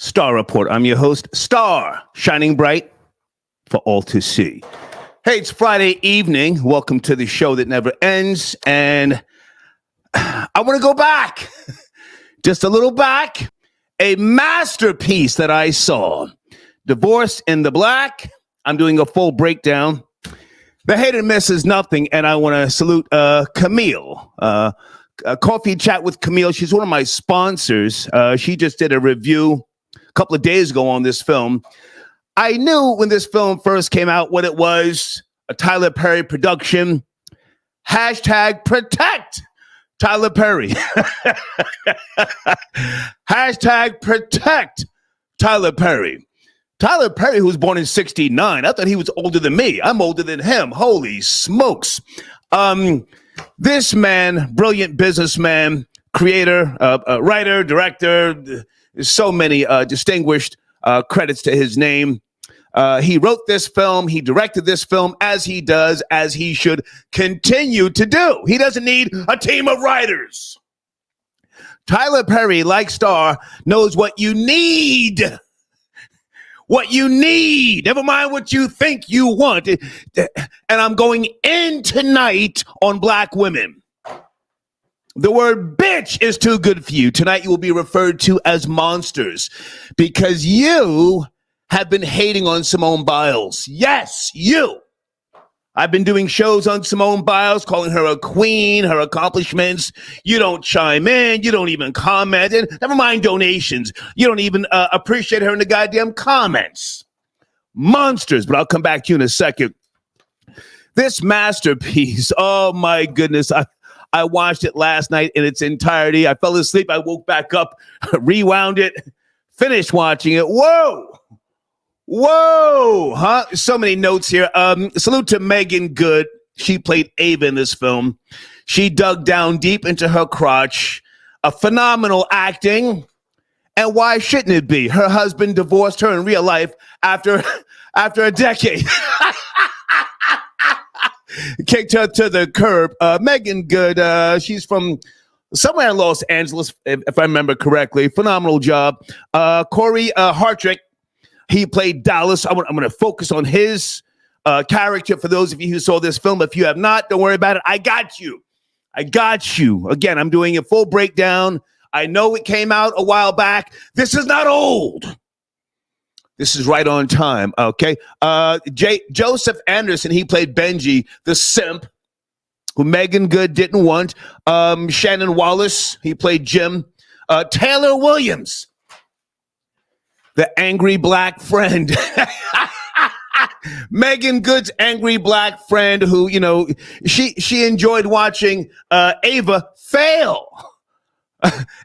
Star Report. I'm your host, Star, shining bright for all to see. Hey, it's Friday evening. Welcome to the show that never ends. And I want to go back, just a little back, a masterpiece that I saw, Divorce in the Black. I'm doing a full breakdown. The hate and miss is nothing, and I want to salute Camille. A coffee chat with Camille. She's one of my sponsors. She just did a review a couple of days ago on this film. I knew when this film first came out what it was, a Tyler Perry production. Hashtag protect Tyler Perry. Hashtag protect Tyler Perry. Tyler Perry, who was born in 1969. I thought he was older than me. I'm older than him. Holy smokes. This man, brilliant businessman, creator, writer, director, so many distinguished credits to his name. He wrote this film. He directed this film as he does, as he should continue to do. He doesn't need a team of writers. Tyler Perry, like Star, knows what you need. What you need. Never mind what you think you want. And I'm going in tonight on black women. The word bitch is too good for you. Tonight you will be referred to as monsters because you have been hating on Simone Biles. Yes, you. I've been doing shows on Simone Biles, calling her a queen, her accomplishments. You don't chime in. You don't even comment. And never mind donations. You don't even appreciate her in the goddamn comments. Monsters, but I'll come back to you in a second. This masterpiece, oh my goodness. I watched it last night in its entirety. I fell asleep. I woke back up, rewound it, finished watching it. Whoa. Whoa. Huh? So many notes here. Salute to Meagan Good. She played Ava in this film. She dug down deep into her crotch. A phenomenal acting. And why shouldn't it be? Her husband divorced her in real life after a decade. Kicked her to the curb. Meagan Good, she's from somewhere in Los Angeles, if I remember correctly. Phenomenal job. Cory Hardrict, he played Dallas. I'm going to focus on his character for those of you who saw this film. If you have not, don't worry about it. I got you. Again, I'm doing a full breakdown. I know it came out a while back. This is not old. This is right on time, okay? Joseph Anderson, he played Benji, the simp, who Meagan Good didn't want. Shannon Wallace, he played Jim. Taylor Williams, the angry black friend. Meagan Good's angry black friend who, you know, she enjoyed watching Ava fail.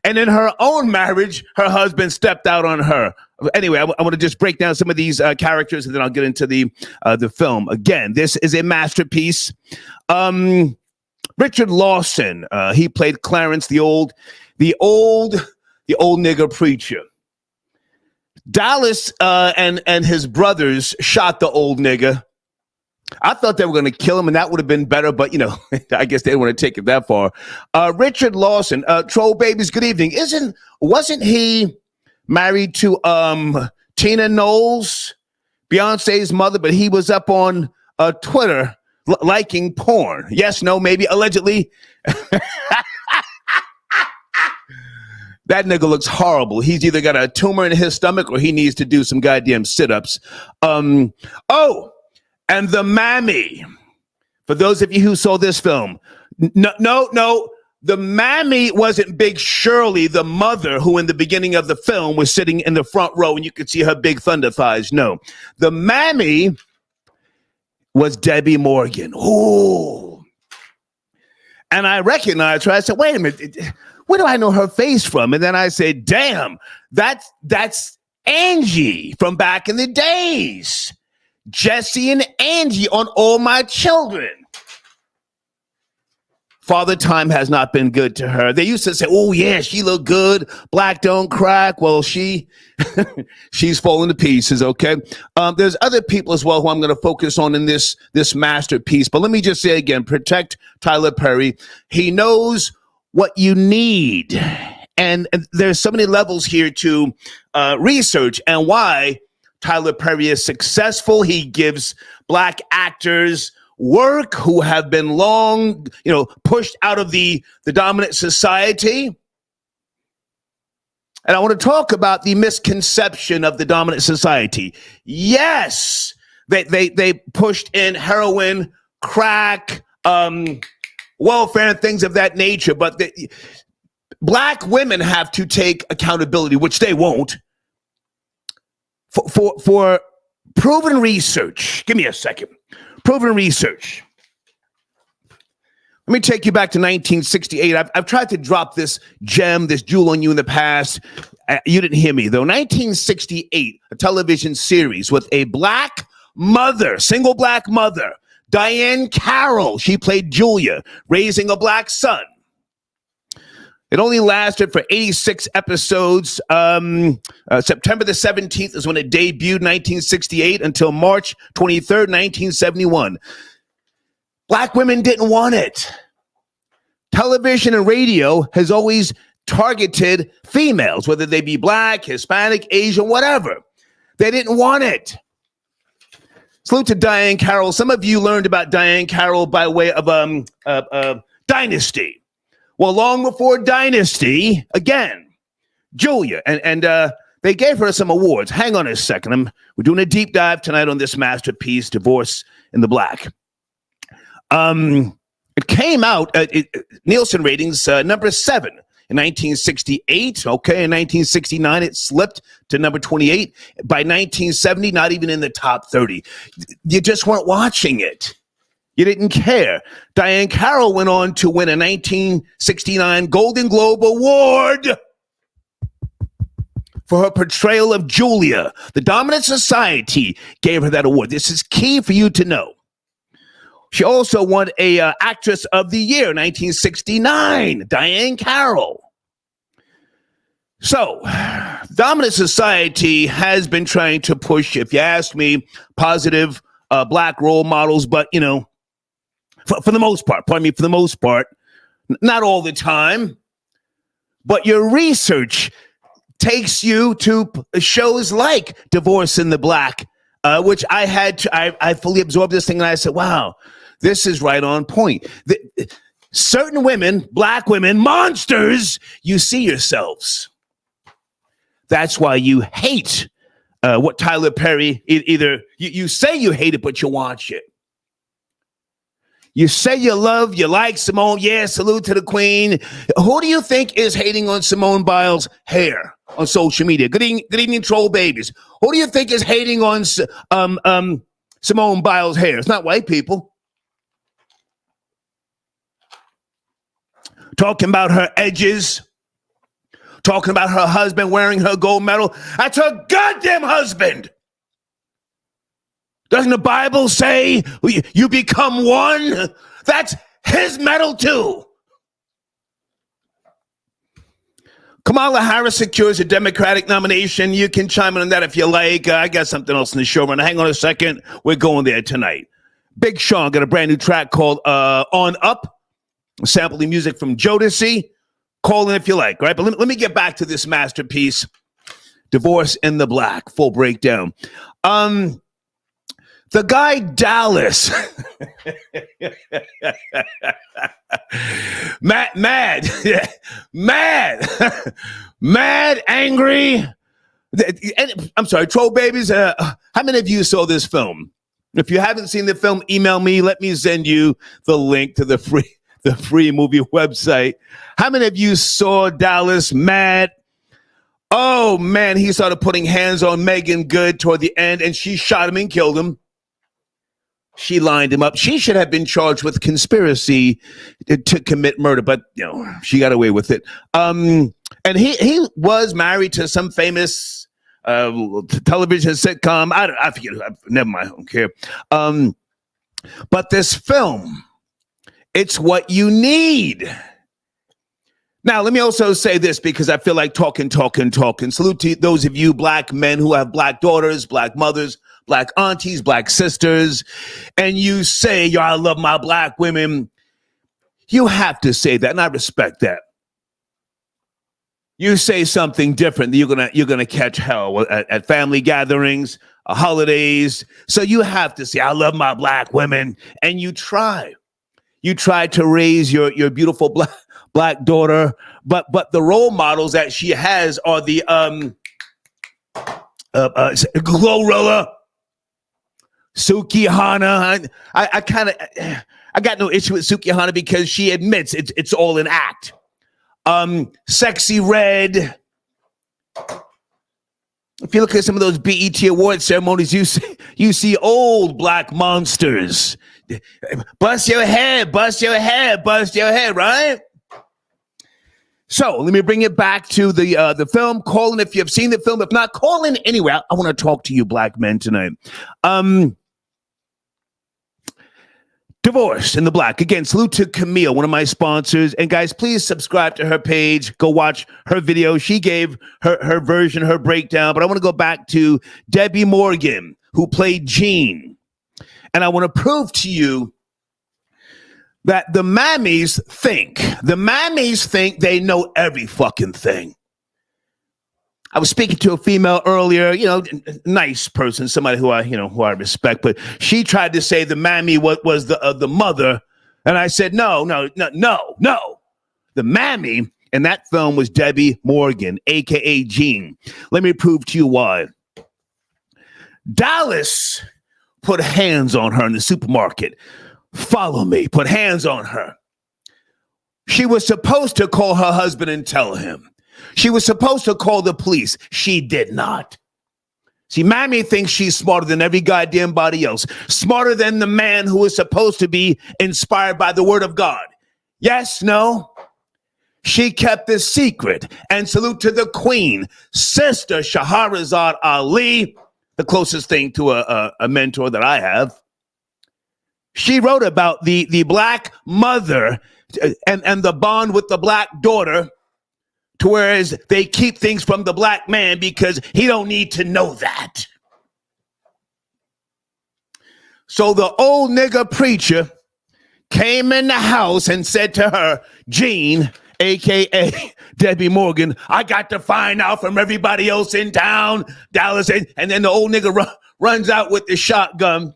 And in her own marriage, her husband stepped out on her. Anyway, I want to just break down some of these characters, and then I'll get into the film. Again, this is a masterpiece. Richard Lawson, he played Clarence, the old nigger preacher. Dallas and his brothers shot the old nigger. I thought they were going to kill him, and that would have been better, but, you know, I guess they didn't want to take it that far. Richard Lawson, Troll Babies, good evening. Wasn't he married to Tina Knowles, Beyonce's mother, but he was up on Twitter liking porn? Yes, no, maybe, allegedly. That nigga looks horrible. He's either got a tumor in his stomach or he needs to do some goddamn sit-ups. And the mammy, for those of you who saw this film, no, the mammy wasn't Big Shirley, the mother who in the beginning of the film was sitting in the front row and you could see her big thunder thighs. No, the mammy was Debbie Morgan. Ooh. And I recognized her. I said, wait a minute, where do I know her face from? And then I said, damn, that's Angie from back in the days. Jesse and Angie on All My Children. Father Time has not been good to her. They used to say, oh, yeah, she look good. Black don't crack. Well, she's falling to pieces, okay? There's other people as well who I'm going to focus on in this masterpiece. But let me just say again, protect Tyler Perry. He knows what you need. And there's so many levels here to research and why Tyler Perry is successful. He gives black actors work who have been long, pushed out of the dominant society. And I want to talk about the misconception of the dominant society. Yes, they pushed in heroin, crack, welfare, and things of that nature. But black women have to take accountability, which they won't, for proven research. Give me a second. Proven research. Let me take you back to 1968. I've tried to drop this gem, this jewel on you in the past. You didn't hear me, though. 1968, a television series with a black mother, single black mother, Diane Carroll. She played Julia, raising a black son. It only lasted for 86 episodes. September the 17th is when it debuted, 1968, until March 23rd, 1971. Black women didn't want it. Television and radio has always targeted females, whether they be black, Hispanic, Asian, whatever. They didn't want it. Salute to Diane Carroll. Some of you learned about Diane Carroll by way of Dynasty. Well, long before Dynasty, again, Julia, and they gave her some awards. Hang on a second. We're doing a deep dive tonight on this masterpiece, Divorce in the Black. It came out, Nielsen ratings, number 7 in 1968. Okay, in 1969, it slipped to number 28. By 1970, not even in the top 30. You just weren't watching it. You didn't care. Diane Carroll went on to win a 1969 Golden Globe Award for her portrayal of Julia. The dominant society gave her that award. This is key for you to know. She also won a Actress of the Year, 1969, Diane Carroll. So, dominant society has been trying to push, if you ask me, positive black role models, but, for the most part, not all the time, but your research takes you to shows like Divorce in the Black, which I fully absorbed this thing, and I said, wow, this is right on point. Certain women, black women, monsters, you see yourselves. That's why you hate what Tyler Perry, either you say you hate it, but you watch it. You say you like Simone. Yeah, salute to the queen. Who do you think is hating on Simone Biles' hair on social media? Good evening, troll babies. Who do you think is hating on Simone Biles' hair? It's not white people. Talking about her edges. Talking about her husband wearing her gold medal. That's her goddamn husband. Doesn't the Bible say you become one? That's his medal too. Kamala Harris secures a Democratic nomination. You can chime in on that if you like. I got something else in the show runner. Hang on a second. We're going there tonight. Big Sean got a brand new track called On Up. Sample the music from Jodeci. Call in if you like, right? But let me get back to this masterpiece, Divorce in the Black, full breakdown. The guy Dallas, mad, angry. I'm sorry, troll babies. How many of you saw this film? If you haven't seen the film, email me. Let me send you the link to the free movie website. How many of you saw Dallas Mad? Oh man, he started putting hands on Meagan Good toward the end, and she shot him and killed him. She lined him up. She should have been charged with conspiracy to commit murder, but she got away with it. And he was married to some famous television sitcom. I forget. Never mind. I don't care. But this film, it's what you need. Now, let me also say this because I feel like talking. Salute to those of you black men who have black daughters, black mothers, black aunties, black sisters, and you say, I love my black women. You have to say that, and I respect that. You say something different, you're gonna catch hell at family gatherings, holidays. So you have to say, "I love my black women," and you try. You try to raise your beautiful black daughter, but the role models that she has are the Glorilla, Sukihana. I got no issue with Sukihana because she admits it's all an act. Sexy Red. If you look at some of those BET award ceremonies, you see old black monsters. Bust your head, bust your head, bust your head, right? So let me bring it back to the film. Call in if you have seen the film. If not, call in anyway. I want to talk to you black men tonight. Divorce in the Black. Again, salute to Camille, one of my sponsors. And guys, please subscribe to her page. Go watch her video. She gave her version, her breakdown. But I want to go back to Debbie Morgan, who played Jean. And I want to prove to you that the mammies think they know every fucking thing. I was speaking to a female earlier, nice person, somebody who I respect, but she tried to say the mammy was the mother, and I said no. The mammy in that film was Debbie Morgan, aka Jean. Let me prove to you why. Dallas put hands on her in the supermarket. Follow me. Put hands on her. She was supposed to call her husband and tell him. She was supposed to call the police. She did not. See, Mammy thinks she's smarter than every goddamn body else. Smarter than the man who is supposed to be inspired by the word of God. Yes, no? She kept this secret. And salute to the queen, Sister Shahrazad Ali, the closest thing to a mentor that I have. She wrote about the black mother and the bond with the black daughter, to whereas they keep things from the black man because he don't need to know that. So the old nigger preacher came in the house and said to her, Jean, a.k.a. Debbie Morgan, I got to find out from everybody else in town, Dallas. And then the old nigga runs out with the shotgun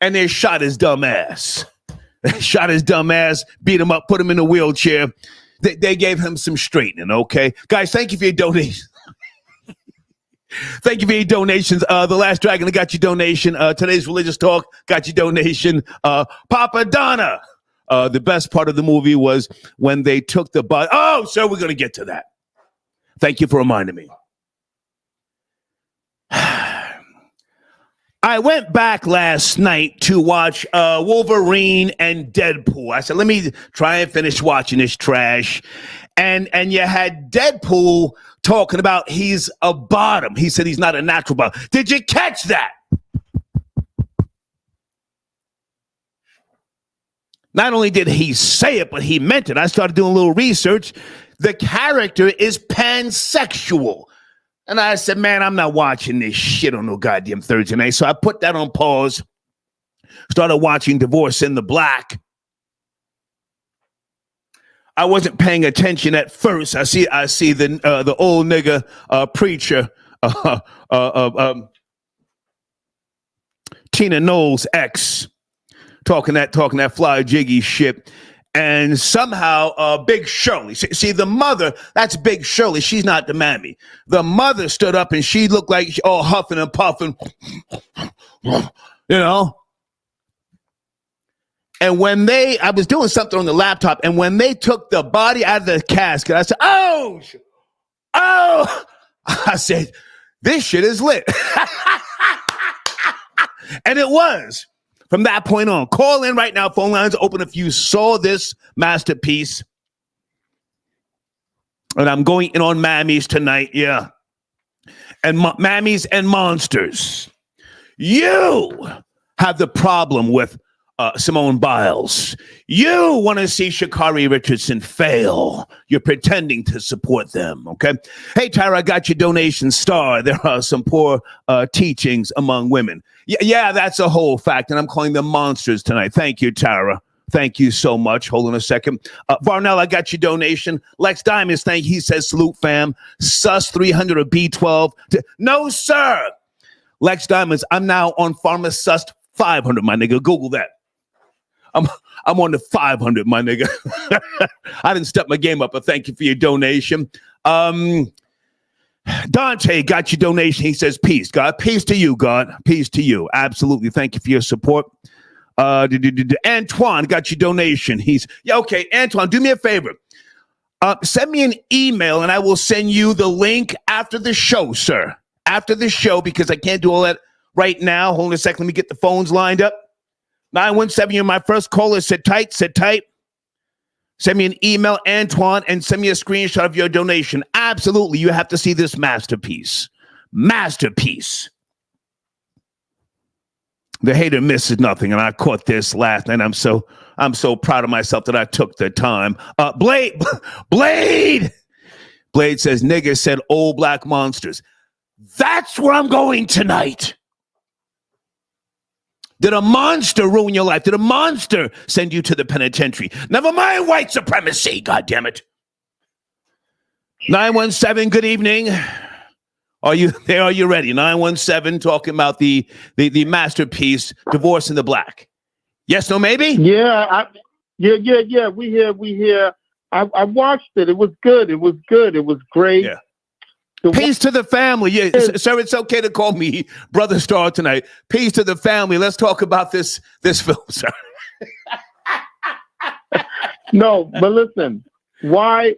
and they shot his dumb ass. Shot his dumb ass, beat him up, put him in a wheelchair. They gave him some straightening, okay? Guys, thank you for your donation. Thank you for your donations. The Last Dragon got your donation. Today's Religious Talk got your donation. Papa Donna. The best part of the movie was when they took the body. Oh, sir, we're going to get to that. Thank you for reminding me. I went back last night to watch Wolverine and Deadpool. I said, let me try and finish watching this trash. And you had Deadpool talking about he's a bottom. He said he's not a natural bottom. Did you catch that? Not only did he say it, but he meant it. I started doing a little research. The character is pansexual. And I said, man, I'm not watching this shit on no goddamn Thursday night. So I put that on pause, started watching Divorce in the Black. I wasn't paying attention at first. I see the old nigga preacher, Tina Knowles' ex, talking that fly jiggy shit. And somehow, Big Shirley, see the mother, that's Big Shirley. She's not the mammy. The mother stood up and she looked like all huffing and puffing, And when I was doing something on the laptop, and when they took the body out of the casket, I said, oh, I said, this shit is lit. And it was. From that point on, call in right now. Phone lines open if you saw this masterpiece. And I'm going in on Mammies tonight, yeah. And Mammies and Monsters. You have the problem with Simone Biles. You want to see Sha'Carri Richardson fail. You're pretending to support them, okay? Hey, Tyra, I got your donation star. There are some poor teachings among women. Yeah, that's a whole fact, and I'm calling them monsters tonight. Thank you, Tara. Thank you so much. Hold on a second. Varnell, I got your donation. Lex Diamonds, thank you. He says, salute, fam. Sus 300 or B12. No, sir. Lex Diamonds, I'm now on Pharmacist 500, my nigga. Google that. I'm on the 500, my nigga. I didn't step my game up, but thank you for your donation. Dante got your donation. He says, peace, God. Peace to you, God. Peace to you. Absolutely. Thank you for your support. Antoine got your donation. Okay, Antoine, do me a favor. Send me an email and I will send you the link after the show, sir. After the show, because I can't do all that right now. Hold on a second. Let me get the phones lined up. 917, you're my first caller. Sit tight, sit tight. Send me an email, Antoine, and send me a screenshot of your donation. Absolutely. You have to see this masterpiece. Masterpiece. The hater misses nothing, and I caught this last night. I'm so proud of myself that I took the time. Blade says, nigga said old black monsters. That's where I'm going tonight. Did a monster ruin your life? Did a monster send you to the penitentiary? Never mind white supremacy, goddammit. 917, good evening. Are you there? Are you ready? 917, talking about the masterpiece, Divorce in the Black. Yes, no, maybe? Yeah. We hear. I watched it. It was good. It was great. Yeah. Peace to the family. Yeah, sir, it's okay to call me Brother Star tonight. Peace to the family. Let's talk about this film, sir. No, but listen, why?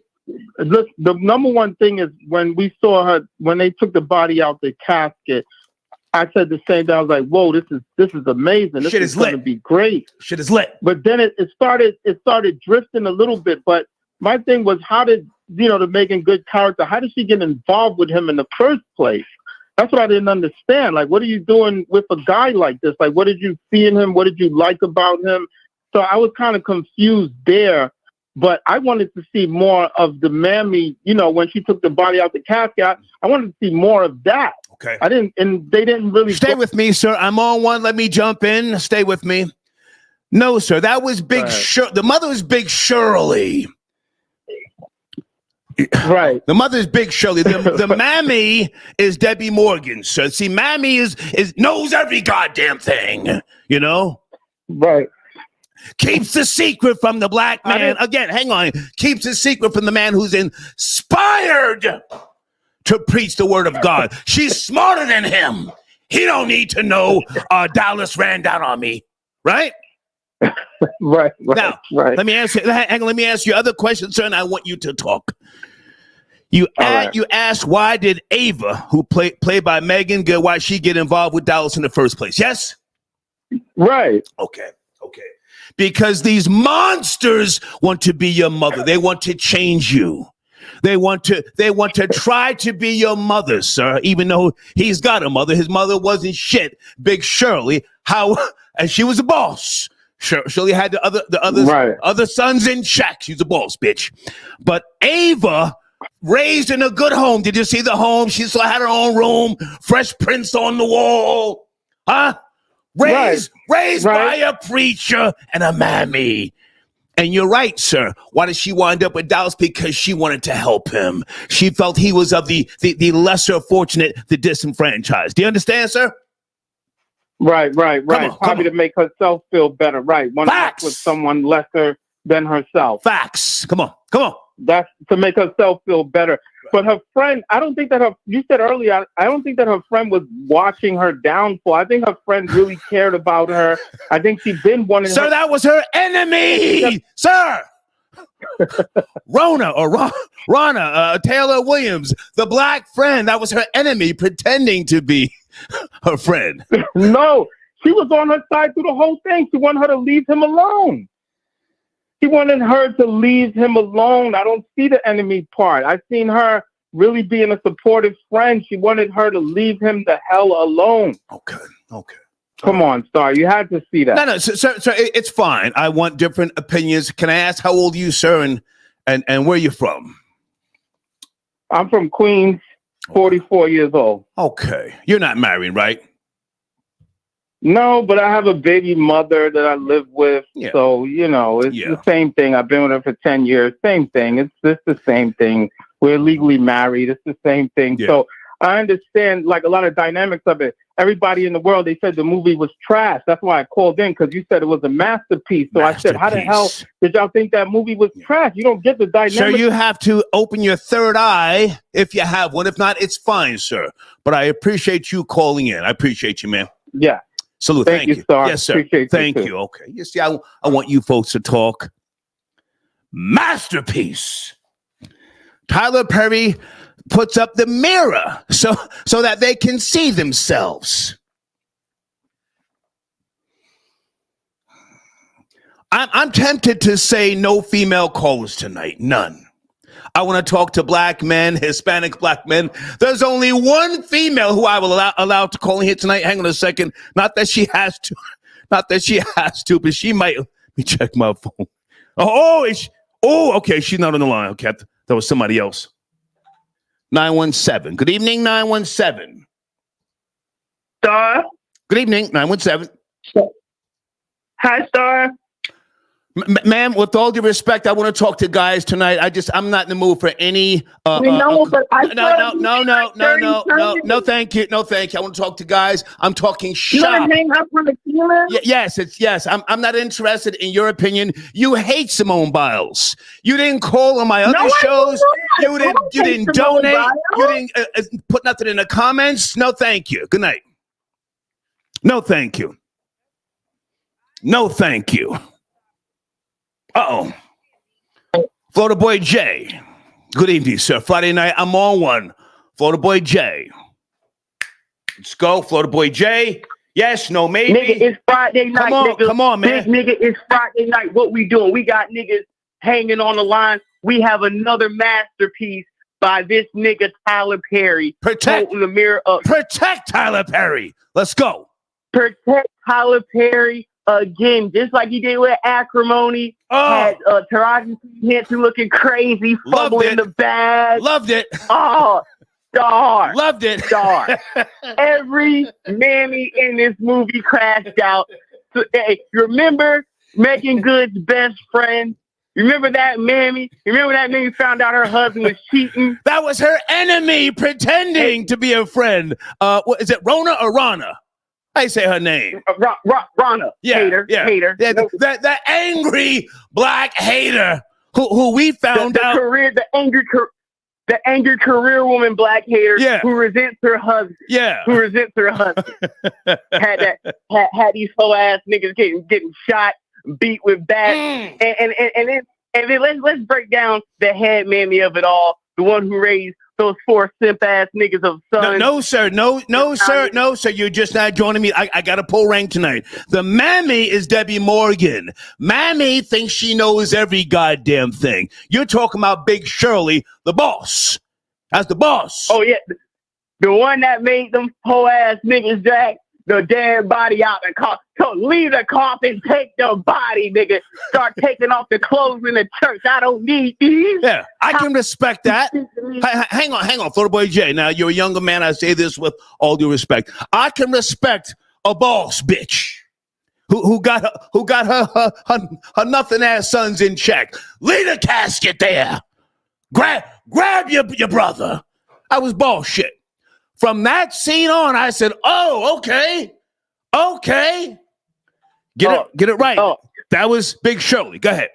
Look, the number one thing is when we saw her, when they took the body out the casket, I said the same thing. I was like, whoa, this is amazing. This is going to be great. Shit is lit. But then it started drifting a little bit. But my thing was, how did, the Meagan Good character, how did she get involved with him in the first place? That's what I didn't understand. Like, what are you doing with a guy like this? Like, what did you see in him? What did you like about him? So I was kind of confused there. But I wanted to see more of the mammy, when she took the body out the casket. I wanted to see more of that. Okay. They didn't really. Stay with me, sir. I'm on one. Let me jump in. Stay with me. No, sir. That was Big Shirley. The mother was Big Shirley. Right. The mother is Big Shirley. The mammy is Debbie Morgan, sir. See, mammy knows every goddamn thing, Right. Keeps the secret from the black man. Again, hang on. Keeps the secret from the man who's inspired to preach the word of God. She's smarter than him. He don't need to know Dallas ran down on me. Right? Right. Now, right. Let me ask you other questions, sir, and I want you to talk. You asked, why did Ava, who played by Meagan Good, why she get involved with Dallas in the first place? Yes? Right. Okay. Because these monsters want to be your mother. They want to change you. They want to try to be your mother, sir, even though he's got a mother. His mother wasn't shit. Big Shirley, and she was a boss. Shirley had the other sons in check. She's a boss, bitch. But Ava, raised in a good home. Did you see the home? She still had her own room. Fresh prints on the wall. Huh? Raised by a preacher and a mammy. And you're right, sir. Why did she wind up with Dallas? Because she wanted to help him. She felt he was of the lesser fortunate, the disenfranchised. Do you understand, sir? Right. Probably to make herself feel better. Right. Want to work with someone lesser than herself. Facts. Come on. That's to make herself feel better. But her friend, I don't think that you said earlier, I don't think that her friend was watching her downfall. I think her friend really cared about her. I think she'd been wanting Sir, that was her enemy, sir. Rona Taylor Williams, the black friend, that was her enemy pretending to be her friend. No, she was on her side through the whole thing. She wanted her to leave him alone. He wanted her to leave him alone. I don't see the enemy part. I've seen her really being a supportive friend. She wanted her to leave him the hell alone. Okay. Come on, Star. You had to see that. No, sir, it's fine. I want different opinions. Can I ask how old are you, sir, and where you from? I'm from Queens, 44 years old. Okay. You're not married, right? No, but I have a baby mother that I live with. Yeah. So, it's the same thing. I've been with her for 10 years. Same thing. It's just the same thing. We're legally married. It's the same thing. Yeah. So I understand like a lot of dynamics of it. Everybody in the world, they said the movie was trash. That's why I called in, because you said it was a masterpiece. So I said, how the hell did y'all think that movie was trash? You don't get the dynamics. Sir, you have to open your third eye if you have one. If not, it's fine, sir. But I appreciate you calling in. I appreciate you, man. Yeah. Salute. Thank you. Star. Yes, sir. Appreciate Thank you. Okay. You see, I want you folks to talk. Masterpiece. Tyler Perry puts up the mirror so that they can see themselves. I'm tempted to say no female callers tonight. None. I want to talk to black men, Hispanic black men. There's only one female who I will allow to call in here tonight. Hang on a second. Not that she has to. Not that she has to, but she might. Let me check my phone. Okay. She's not on the line. Okay. That was somebody else. 917. Good evening, 917. Star. Good evening, 917. Hi, Star. Ma'am, with all due respect, I want to talk to guys tonight. I'm not in the mood for any. But No, thank you. No, thank you. I want to talk to guys. I'm talking shop. You want to hang up on the ceiling? Yes. I'm not interested in your opinion. You hate Simone Biles. You didn't call on my other shows. You didn't donate. You didn't put nothing in the comments. No, thank you. Good night. No, thank you. No, thank you. Uh-oh. Florida Boy Jay. Good evening, sir. Friday night, I'm on one. Florida Boy Jay. Let's go, Florida Boy Jay. Yes, no, maybe. Nigga, it's Friday night, Come on, man. Big nigga, it's Friday night. What we doing? We got niggas hanging on the line. We have another masterpiece by this nigga Tyler Perry. Holding the mirror up. Protect Tyler Perry. Let's go. Protect Tyler Perry. Again, just like he did with Acrimony, had Taraji Henson looking crazy, fumbling the bag. Loved it. Oh, Star. Loved it. Star. Every mammy in this movie crashed out. So, hey, you remember Meagan Good's best friend? Remember that mammy? Remember that mammy found out her husband was cheating? That was her enemy pretending to be a friend. What is it, Rona or Rana? I say her name. Rana. Hater. Yeah, that angry black hater who we found out. The angry career woman black hater who resents her husband. Yeah. Who resents her husband. had these whole ass niggas getting shot, beat with bats. And then let's break down the head mammy of it all, the one who raised those 4 simp ass niggas of sons. No, sir. You're just not joining me. I got a pull rank tonight. The mammy is Debbie Morgan. Mammy thinks she knows every goddamn thing. You're talking about Big Shirley, the boss. As the boss. Oh, yeah. The one that made them whole ass niggas drag the dead body out and leave the coffin, take the body, nigga. Start taking off the clothes in the church. I don't need these. Yeah, I can respect that. Hang on, Florida Boy Jay. Now, you're a younger man. I say this with all due respect. I can respect a boss bitch who got her nothing ass sons in check. Leave the casket there. Grab your brother. I was boss shit. From that scene on, I said, "Oh, okay. Get it right." That was Big Shirley. Go ahead.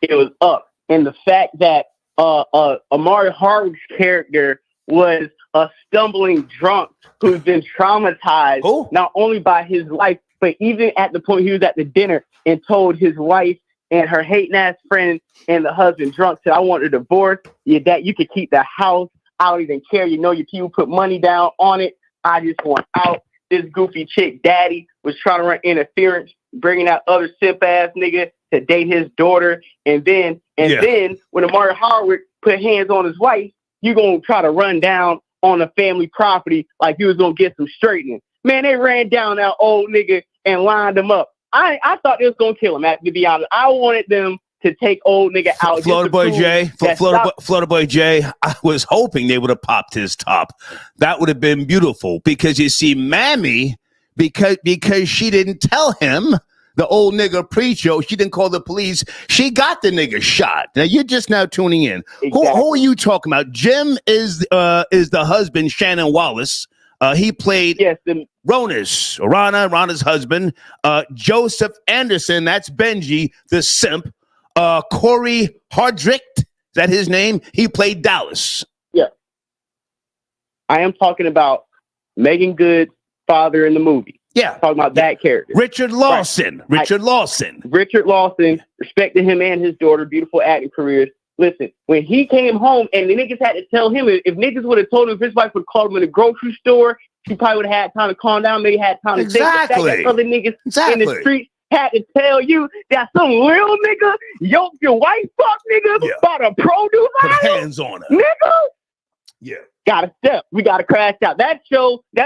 It was up, and the fact that Amari Hardwick's character was a stumbling drunk who's been traumatized not only by his life, but even at the point he was at the dinner and told his wife and her hating ass friend and the husband drunk said, "I want a divorce. You could keep the house. I don't even care. You know, your people put money down on it. I just want out." This goofy chick daddy was trying to run interference, bringing out other simp ass nigga to date his daughter. And then when Amari Hardwick put hands on his wife, you gonna try to run down on the family property like you was gonna get some straightening. Man, they ran down that old nigga and lined him up. I thought they was gonna kill him, to be honest. I wanted them to take old nigga out. Florida Boy Jay, I was hoping they would have popped his top. That would have been beautiful because you see, Mammy because she didn't tell him, the old nigga preacher. She didn't call the police. She got the nigga shot. Now you're just now tuning in. Exactly. Who are you talking about? Jim is the husband, Shannon Wallace. He played Rana's husband. Joseph Anderson, that's Benji, the simp. Cory Hardrict, is that his name? He played Dallas. Yeah. I am talking about Meagan Good, father in the movie. Yeah. Talking about that character. Richard Lawson. Right. Richard Lawson, respecting him and his daughter, beautiful acting careers. Listen, when he came home and the niggas had to tell him, if niggas would have told him, if his wife would have called him in the grocery store, she probably would have had time to calm down, maybe had time to think. The fact that other niggas in the street had to tell you that some real nigga yoked your wife fuck nigga by the produce put aisle, hands on her. Nigga. Yeah. Gotta step. We gotta crash out. That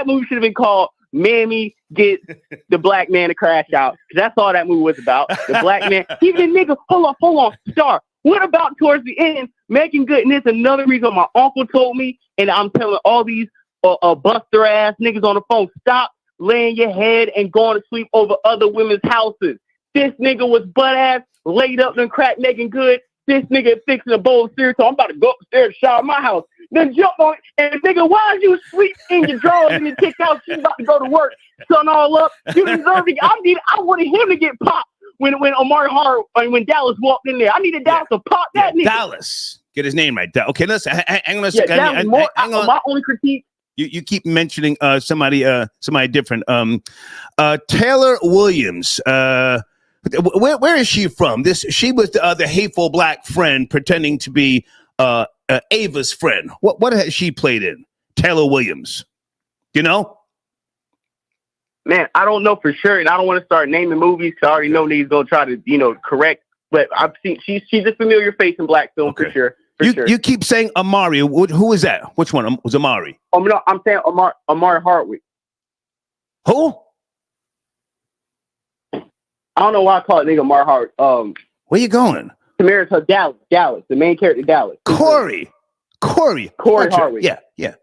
movie should have been called Mammy Get the Black Man to Crash Out. Because that's all that movie was about. The black man. Even nigga, hold on. Star. What about towards the end, Meagan Good? And this is another reason my uncle told me, and I'm telling all these buster ass niggas on the phone, stop laying your head and going to sleep over other women's houses. This nigga was butt ass, laid up and cracked Meagan Good. This nigga fixing a bowl of cereal, so I'm about to go upstairs and shower my house. Then jump on it, and nigga, why did you sleep in your drawers and you kicked out? She's about to go to work, sun all up. You deserve it. I wanted him to get popped when Dallas walked in there. I needed Dallas to pop that nigga. Dallas, get his name right. Okay, listen, hang on a second. Hang on. My only critique. You keep mentioning somebody different. Taylor Williams. Where is she from? She was the hateful black friend pretending to be Ava's friend. What has she played in? Taylor Williams. You know? Man, I don't know for sure, and I don't want to start naming movies. I already know niggas gonna try to correct. But I've seen she's a familiar face in black film for sure. You keep saying Amari. Who is that? Which one was Amari? Oh no, I'm saying Amari Hardwick. Who? I don't know why I call it nigga Amari Hardwick. Where you going? Tamara's her Dallas, the main character Dallas. Cory Hardrict. Yeah.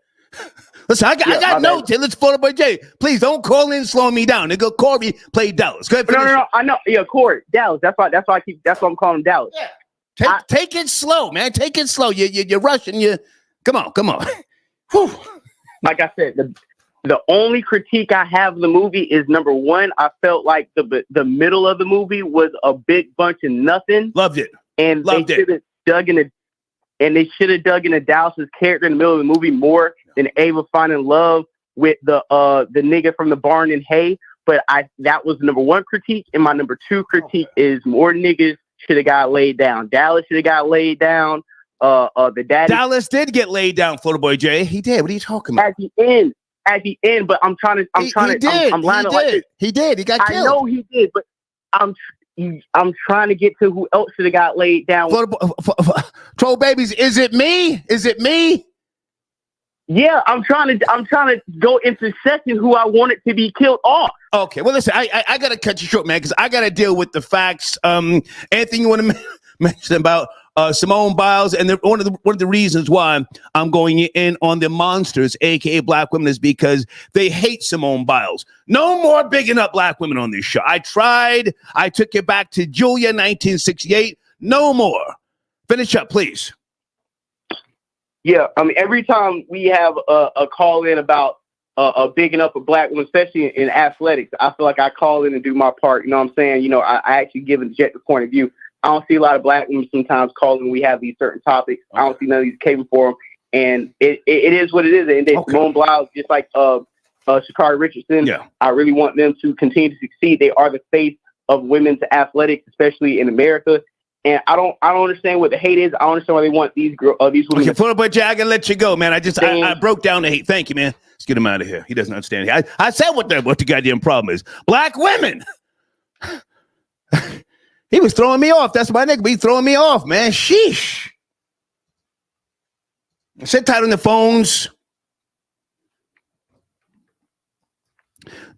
Listen, I got notes here. Let's follow by Jay. Please don't call in, slow me down. Nigga, Cory played Dallas. Go ahead. No. I know. Yeah, Cory Dallas. That's why I'm calling him Dallas. Yeah. Take it slow, man. Take it slow. You're rushing. Come on. Whew. Like I said, the only critique I have of the movie is number one. I felt like the middle of the movie was a big bunch of nothing. Loved it. And they should have dug into Dallas's character in the middle of the movie more than Ava finding love with the nigga from the barn in Hay. But that was number one critique, and my number two critique is more niggas should have got laid down. Dallas should have got laid down. The daddy Dallas did get laid down, Photo Boy Jay. He did. What are you talking about? At the end, but I'm lying like he did. He got killed. I know he did, but I'm trying to get to who else should have got laid down. Troll babies, is it me? Yeah, I'm trying to go into second who I wanted to be killed off. Okay, well listen, I gotta cut you short, man, because I gotta deal with the facts. Anything you want to mention about Simone Biles? And one of the reasons why I'm going in on the monsters, aka black women, is because they hate Simone Biles. No more bigging up black women on this show. I tried. I took it back to Julia 1968. No more. Finish up, please. Yeah, I mean, every time we have a call in about bigging up a black woman, especially in athletics, I feel like I call in and do my part. You know what I'm saying? I actually give an objective point of view. I don't see a lot of black women sometimes calling when we have these certain topics. Okay. I don't see none of these caping for them. And it is what it is. And then Simone Biles, just like Sha'Carri Richardson, I really want them to continue to succeed. They are the face of women's athletics, especially in America. And I don't understand what the hate is. I don't understand why they want these women. Okay, Football Jay, I can let you go, man. I broke down the hate. Thank you, man. Let's get him out of here. He doesn't understand. I said what the goddamn problem is. Black women. He was throwing me off. That's my nigga. He's throwing me off, man. Sheesh. Sit tight on the phones.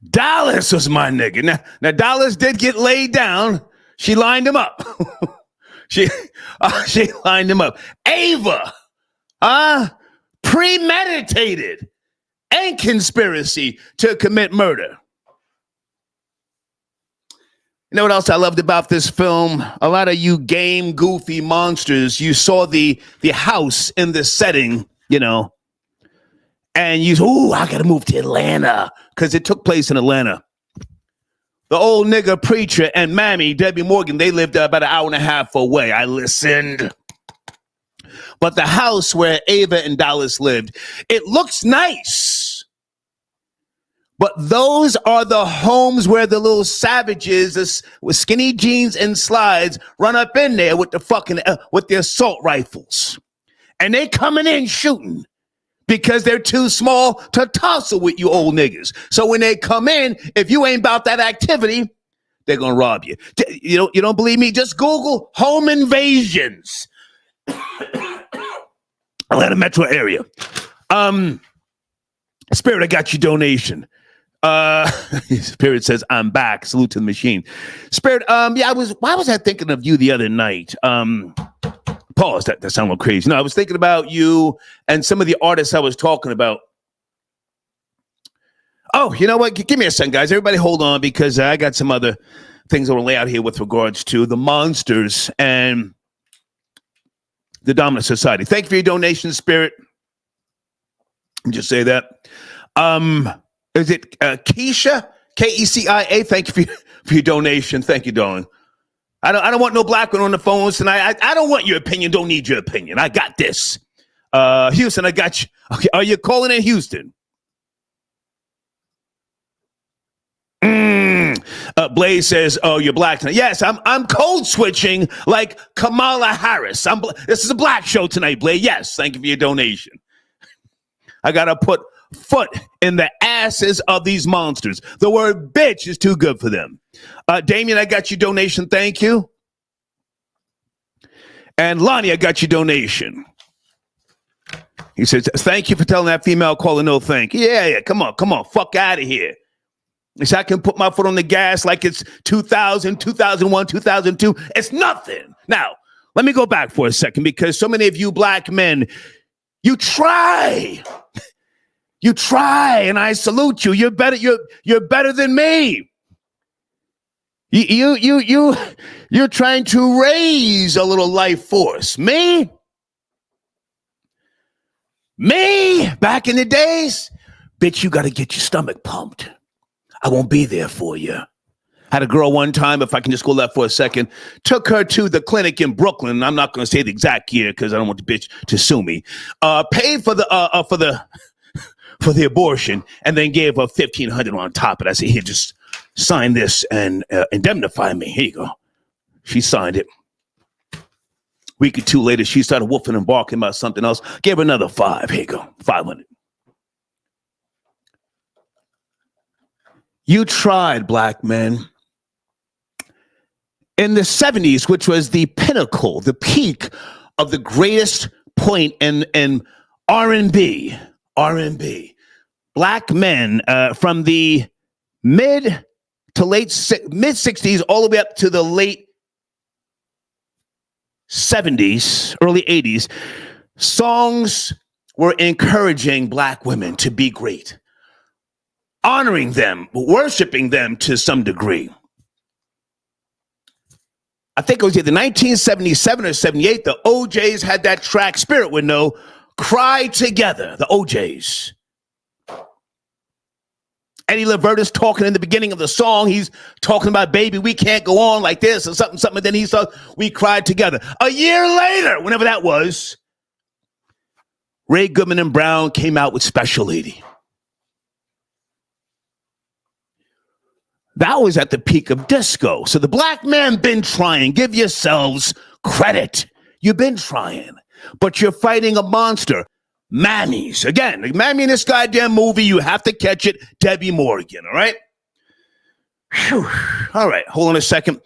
Dallas was my nigga. Now Dallas did get laid down. She lined him up. She lined him up. Ava, premeditated and conspiracy to commit murder. You know what else I loved about this film? A lot of you game goofy monsters, you saw the house in the setting, you know, and I got to move to Atlanta because it took place in Atlanta. The old nigga preacher and Mammy, Debbie Morgan, they lived about an hour and a half away. I listened. But the house where Ava and Dallas lived, it looks nice. But those are the homes where the little savages with skinny jeans and slides run up in there with the fucking with their assault rifles, and they coming in shooting because they're too small to tussle with you old niggas. So when they come in, if you ain't about that activity, they're gonna rob you. You don't believe me? Just Google home invasions, Atlanta metro area. Spirit, I got your donation. Spirit says, I'm back. Salute to the machine. Spirit, why was I thinking of you the other night? Pause, that sounded a little crazy. No, I was thinking about you and some of the artists I was talking about. Oh, you know what? Give me a second, guys. Everybody hold on, because I got some other things I want to lay out here with regards to the monsters and the dominant society. Thank you for your donation, Spirit. Let me just say that. Is it Keisha? Kecia? Thank you for your donation. Thank you, darling. I don't want no black one on the phones tonight. I don't want your opinion. Don't need your opinion. I got this. Houston, I got you. Okay, are you calling in Houston? Blaze says, "Oh, you're black tonight." Yes, I'm code switching like Kamala Harris. This is a black show tonight, Blaze. Yes, thank you for your donation. I gotta put foot in the asses of these monsters. The word bitch is too good for them. Damien, I got your donation. Thank you. And Lonnie, I got your donation. He says, thank you for telling that female caller no thank you. Yeah, come on. Fuck out of here. He said, I can put my foot on the gas like it's 2000, 2001, 2002. It's nothing. Now, let me go back for a second, because so many of you black men, you try. You try, and I salute you. You're better. You're better than me. You're trying to raise a little life force. Me, back in the days, bitch, you got to get your stomach pumped. I won't be there for you. Had a girl one time, if I can just go left for a second, took her to the clinic in Brooklyn. I'm not going to say the exact year because I don't want the bitch to sue me. Paid for the abortion, and then gave her $1,500 on top of it. I said, here, just sign this and indemnify me. Here you go. She signed it. Week or two later, she started woofing and barking about something else. Gave her another $5. Here you go, $500. You tried, black men. In the 70s, which was the pinnacle, the peak of the greatest point in R&B, black men from the mid 60s all the way up to the late 70s, early 80s, songs were encouraging black women to be great, honoring them, worshiping them to some degree. I think it was either 1977 or 78, the OJs had that track, Spirit would know, Cry Together, the OJs. Eddie Laverta's talking in the beginning of the song. He's talking about, baby, we can't go on like this, or something. And then he says, we cried together. A year later, whenever that was, Ray Goodman and Brown came out with Special Lady. That was at the peak of disco. So the black man been trying. Give yourselves credit. You've been trying. But you're fighting a monster. Mammies. Again, Mammy in this goddamn movie, you have to catch it. Debbie Morgan, all right? Whew. All right, hold on a second.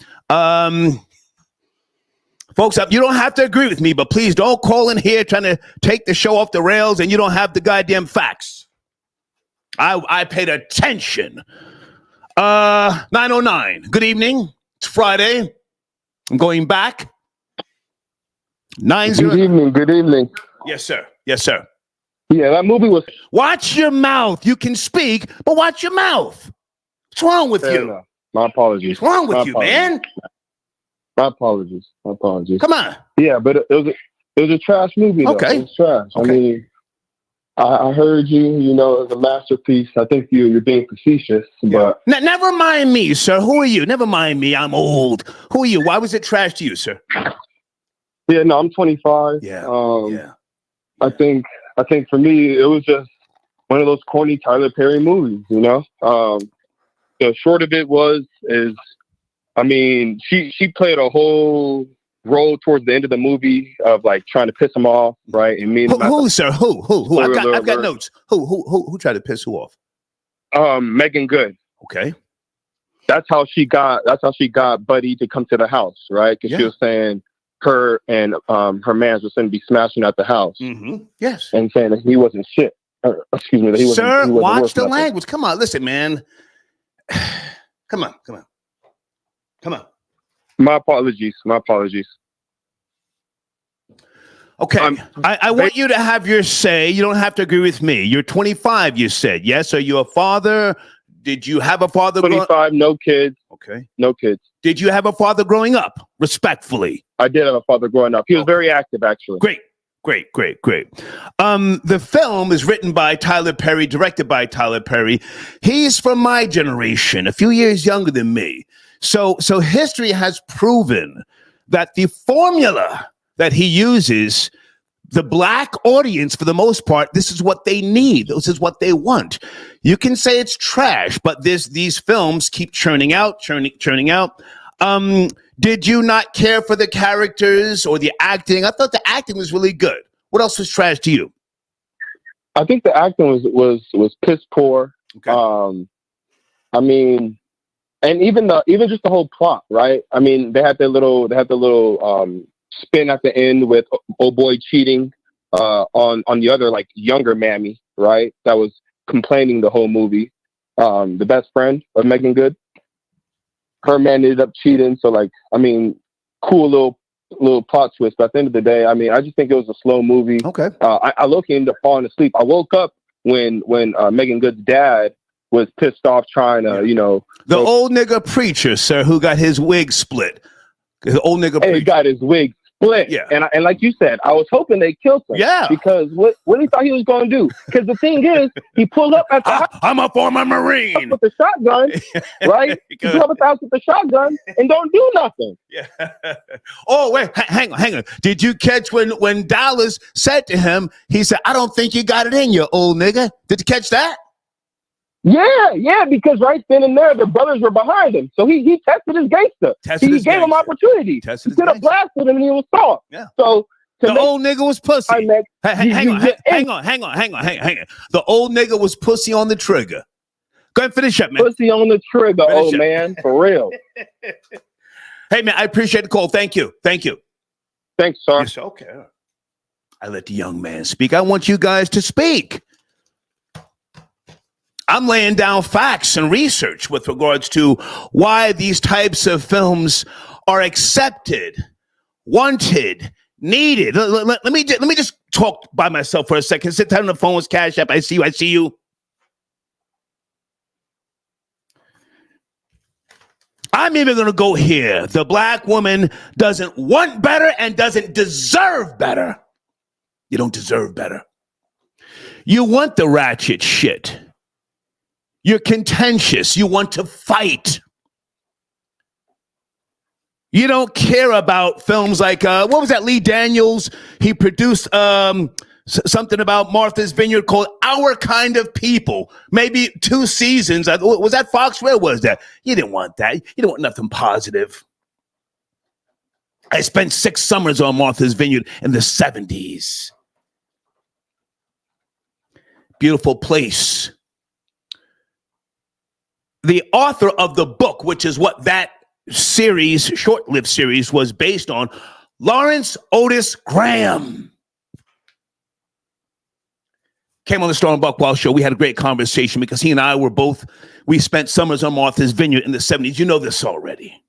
Folks, you don't have to agree with me, but please don't call in here trying to take the show off the rails and you don't have the goddamn facts. I paid attention. 909. Good evening. It's Friday. I'm going back. 90. Good evening. Yes, sir. Yes, sir. Yeah, that movie was... Watch your mouth. You can speak, but watch your mouth. What's wrong with you? My apologies. What's wrong with My you, apologies. man? My apologies. My apologies. Come on. Yeah, but it was a trash movie. Though. Okay. It was trash. Okay. I mean, I heard you. You know, it's a masterpiece. I think you're being facetious, but Never mind me, sir. Who are you? Never mind me. I'm old. Who are you? Why was it trash to you, sir? yeah, no, I'm 25. Yeah. I think for me it was just one of those corny Tyler Perry movies. You know, the short of it is, I mean, she played a whole role towards the end of the movie of like trying to piss him off, right? And me, who, sir? Who? I've got notes. Who tried to piss who off? Meagan Good. Okay. That's how she got Buddy to come to the house, right? Because she was saying her and her man's was going to be smashing at the house. Mm-hmm. Yes. And saying that he wasn't shit. Excuse me, that he wasn't. Sir, he wasn't watch the nothing. language. Come on, listen, man. Come on. My apologies. Okay. I want you to have your say. You don't have to agree with me. You're 25, you said. Yes? Are you a father? Did you have a father? 25, no kids. Okay. No kids. Did you have a father growing up? Respectfully. I did have a father growing up. He was very active, actually. Great. The film is written by Tyler Perry, directed by Tyler Perry. He's from my generation, a few years younger than me. So history has proven that the formula that he uses, the black audience, for the most part, this is what they need. This is what they want. You can say it's trash, but these films keep churning out. Did you not care for the characters or the acting? I thought the acting was really good. What else was trash to you? I think the acting was piss poor. Okay. I mean, and even just the whole plot, right? I mean, they had the little spin at the end with old boy cheating on the other like younger mammy, right? That was complaining the whole movie. The best friend of Meagan Good, her man ended up cheating. So like, I mean, cool little plot twist. But at the end of the day, I mean, I just think it was a slow movie. Okay. I looked into falling asleep. I woke up when Meagan Good's dad was pissed off trying to, the old nigga preacher, sir, who got his wig split. The old nigga preacher. He got his wig split. Yeah. And like you said, I was hoping they killed him. Yeah. Because what he thought he was going to do. Because the thing is, he pulled up at the house. I'm a former Marine. With the shotgun, right? He pulled up at the house with the shotgun and don't do nothing. Yeah. Oh, wait, hang on. Did you catch when Dallas said to him, he said, I don't think you got it in you, old nigga. Did you catch that? Yeah, because right then and there, the brothers were behind him. So he tested his gangster. He gave him opportunity. He could have blasted him and he was soft. Yeah. So the old nigga was pussy. Hang on. The old nigga was pussy on the trigger. Go ahead and finish up, man. Pussy on the trigger, man, for real. Hey, man, I appreciate the call. Thank you. Thanks, sir. Yes, okay. I let the young man speak. I want you guys to speak. I'm laying down facts and research with regards to why these types of films are accepted, wanted, needed. Let me just talk by myself for a second. Sit down on the phone with Cash App. I see you. I'm even going to go here. The black woman doesn't want better and doesn't deserve better. You don't deserve better. You want the ratchet shit. You're contentious. You want to fight. You don't care about films like, what was that, Lee Daniels? He produced something about Martha's Vineyard called Our Kind of People. Maybe 2 seasons. Was that Fox? Where was that? You didn't want that. You didn't want nothing positive. I spent 6 summers on Martha's Vineyard in the 70s. Beautiful place. The author of the book, which is what that series, short-lived series, was based on, Lawrence Otis Graham, came on the Storm Buckwald show. We had a great conversation because he and I we spent summers on Martha's Vineyard in the 70s. You know this already.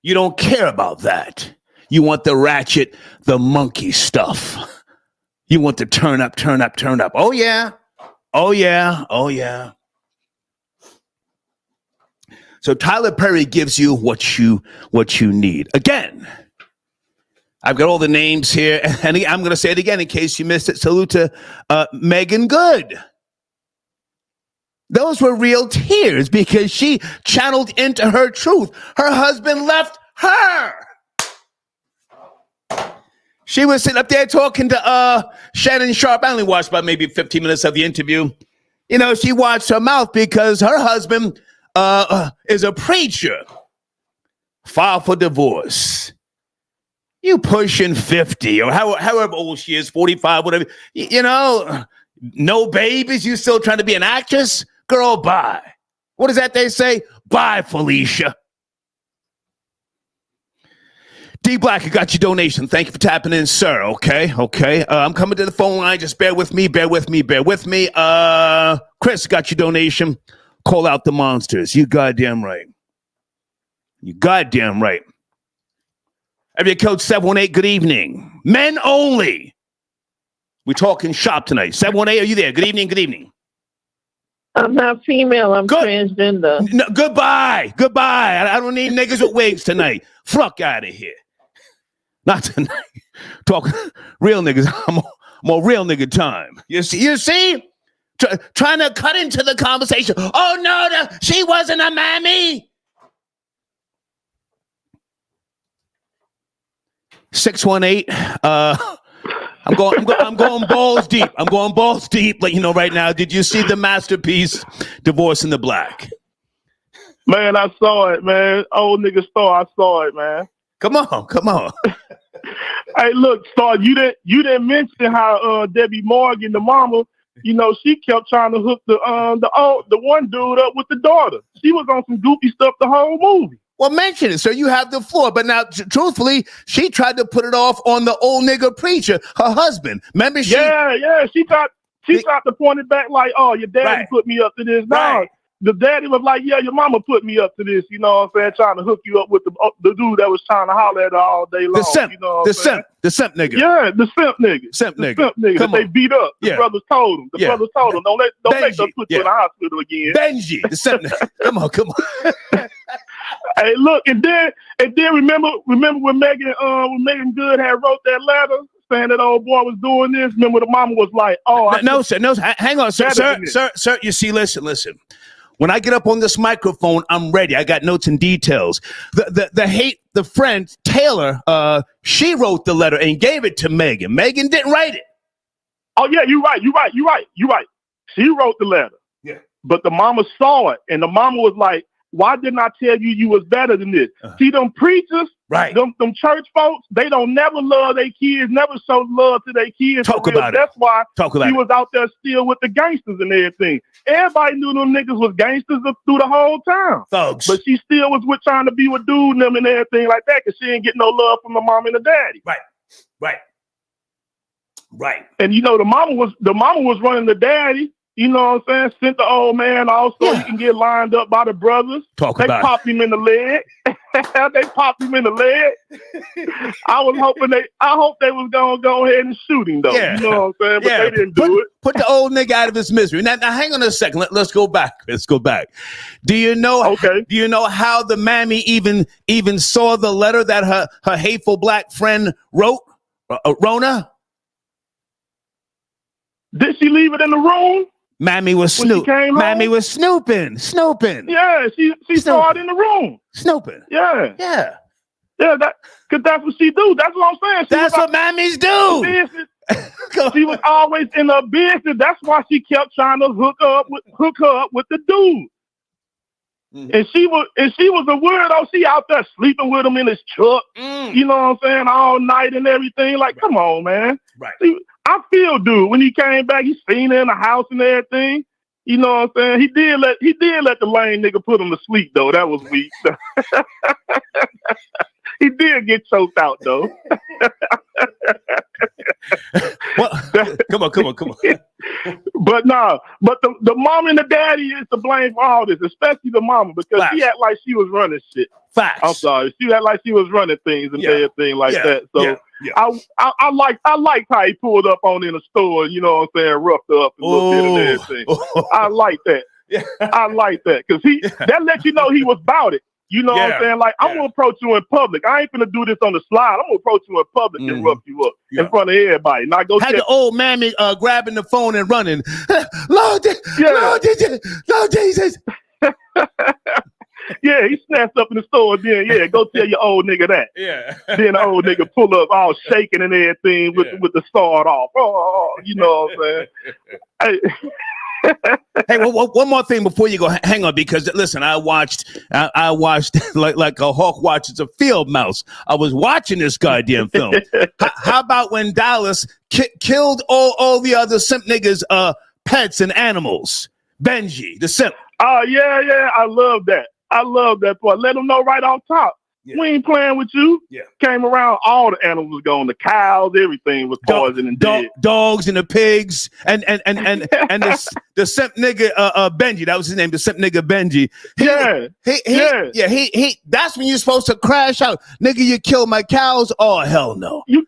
You don't care about that. You want the ratchet, the monkey stuff. You want to turn up. Oh, yeah. So Tyler Perry gives you what you need. Again, I've got all the names here, and I'm going to say it again in case you missed it. Salute to Meagan Good. Those were real tears because she channeled into her truth. Her husband left her. She was sitting up there talking to Shannon Sharp. I only watched about maybe 15 minutes of the interview. You know, she watched her mouth because her husband is a preacher. Filed for divorce. You pushing 50 or however old she is, 45, whatever. You know, no babies. You still trying to be an actress? Girl, bye. What is that they say? Bye, Felicia. D Black, I got your donation. Thank you for tapping in, sir. Okay. I'm coming to the phone line. Just bear with me. Chris, got your donation. Call out the monsters. You goddamn right. Area code 718, good evening. Men only. We're talking shop tonight. 718, are you there? Good evening. I'm not female. I'm transgender. No, goodbye. I don't need niggas with wigs tonight. Fuck out of here. Not tonight. Talking real niggas. I'm on real nigga time. You see? Trying to cut into the conversation. Oh, no, she wasn't a mammy. 618. I'm going balls deep. Let you know right now. Did you see the masterpiece, Divorce in the Black? Man, I saw it, man. Old nigga Star, I saw it, man. Come on. Hey, look, Star, you didn't mention how Debbie Morgan, the mama, you know, she kept trying to hook the one dude up with the daughter. She was on some goofy stuff the whole movie. Well, mention it, so you have the floor. But now, truthfully, she tried to put it off on the old nigga preacher, her husband. Remember? Yeah. She tried to point it back like, oh, your daddy put me up to this. Right. No, the daddy was like, yeah, your mama put me up to this. You know what I'm saying? Trying to hook you up with the dude that was trying to holler at her all day long. The simp nigga. Yeah, the simp nigga. Simp nigga. That they beat up. The brothers told him. Brothers told him, don't make them put you in the hospital again. Benji, the simp nigga. Come on. Hey, look, and then remember when Meagan Good had wrote that letter saying that old boy was doing this. Remember the mama was like, "Oh, no, hang on, sir. You see, listen. When I get up on this microphone, I'm ready. I got notes and details. The friend Taylor, she wrote the letter and gave it to Meagan. Meagan didn't write it. Oh yeah, you're right. She wrote the letter. Yeah, but the mama saw it, and the mama was like, why didn't I tell you was better than this? See, them preachers, them church folks, they don't never love their kids, never show love to their kids. Talk about it. That's why he was out there still with the gangsters and everything. Everybody knew them niggas was gangsters through the whole time. Thugs. But she still was trying to be with dude and them and everything like that because she didn't get no love from the mom and the daddy. Right. And you know, the mama was running the daddy. You know what I'm saying? Sent the old man also. Yeah. He can get lined up by the brothers. They popped him in the leg. I hope they was gonna go ahead and shoot him though. Yeah. You know what I'm saying? But they didn't do it. Put the old nigga out of his misery. Now hang on a second. Let's go back. Do you know? Okay. Do you know how the mammy even saw the letter that her hateful black friend wrote? Rona? Did she leave it in the room? Mammy was snooping. Mammy was snooping. Yeah, she saw it in the room. Snooping. Yeah. Because that's what she do. That's what I'm saying. That's what mammies do. She was always in her business. That's why she kept trying to hook her up with the dude. Mm-hmm. And she was a weirdo. She out there sleeping with him in his truck. You know what I'm saying? All night and everything. Like, come on, man. Right. I feel dude when he came back, he seen her in the house and everything. You know what I'm saying? He did let the lame nigga put him to sleep though. That was weak. He did get choked out though. Well, come on. But the mom and the daddy is to blame for all this, especially the mama, because she act like she was running shit. Facts. I'm sorry. She act like she was running things and everything like that. So I like how he pulled up on in the store, you know what I'm saying, roughed her up a little bit and everything. I like that. Yeah. I like that because that let you know he was about it. You know what I'm saying? Like, I'm gonna approach you in public. I ain't gonna do this on the slide. I'm gonna approach you in public and rough you up in front of everybody. Not go had the old mammy grabbing the phone and running. Lord Jesus. Yeah, he snatched up in the store. Then go tell your old nigga that. Yeah. Then the old nigga pull up all shaking and everything with the start off. Oh, you know what I'm saying? Hey, well, one more thing before you go. Hang on, because listen, I watched like a hawk watches a field mouse. I was watching this goddamn film. How about when Dallas killed all the other simp niggas' pets and animals? Benji, the simp. Oh yeah, I love that. I love that part. Let them know right on top. Yeah. We ain't playing with you. Yeah. Came around, all the animals was gone. The cows, everything was poisoned and dead. Dogs and the pigs and the simp nigga Benji. That was his name. The simp nigga Benji. He. That's when you're supposed to crash out, nigga. You killed my cows. Oh hell no. You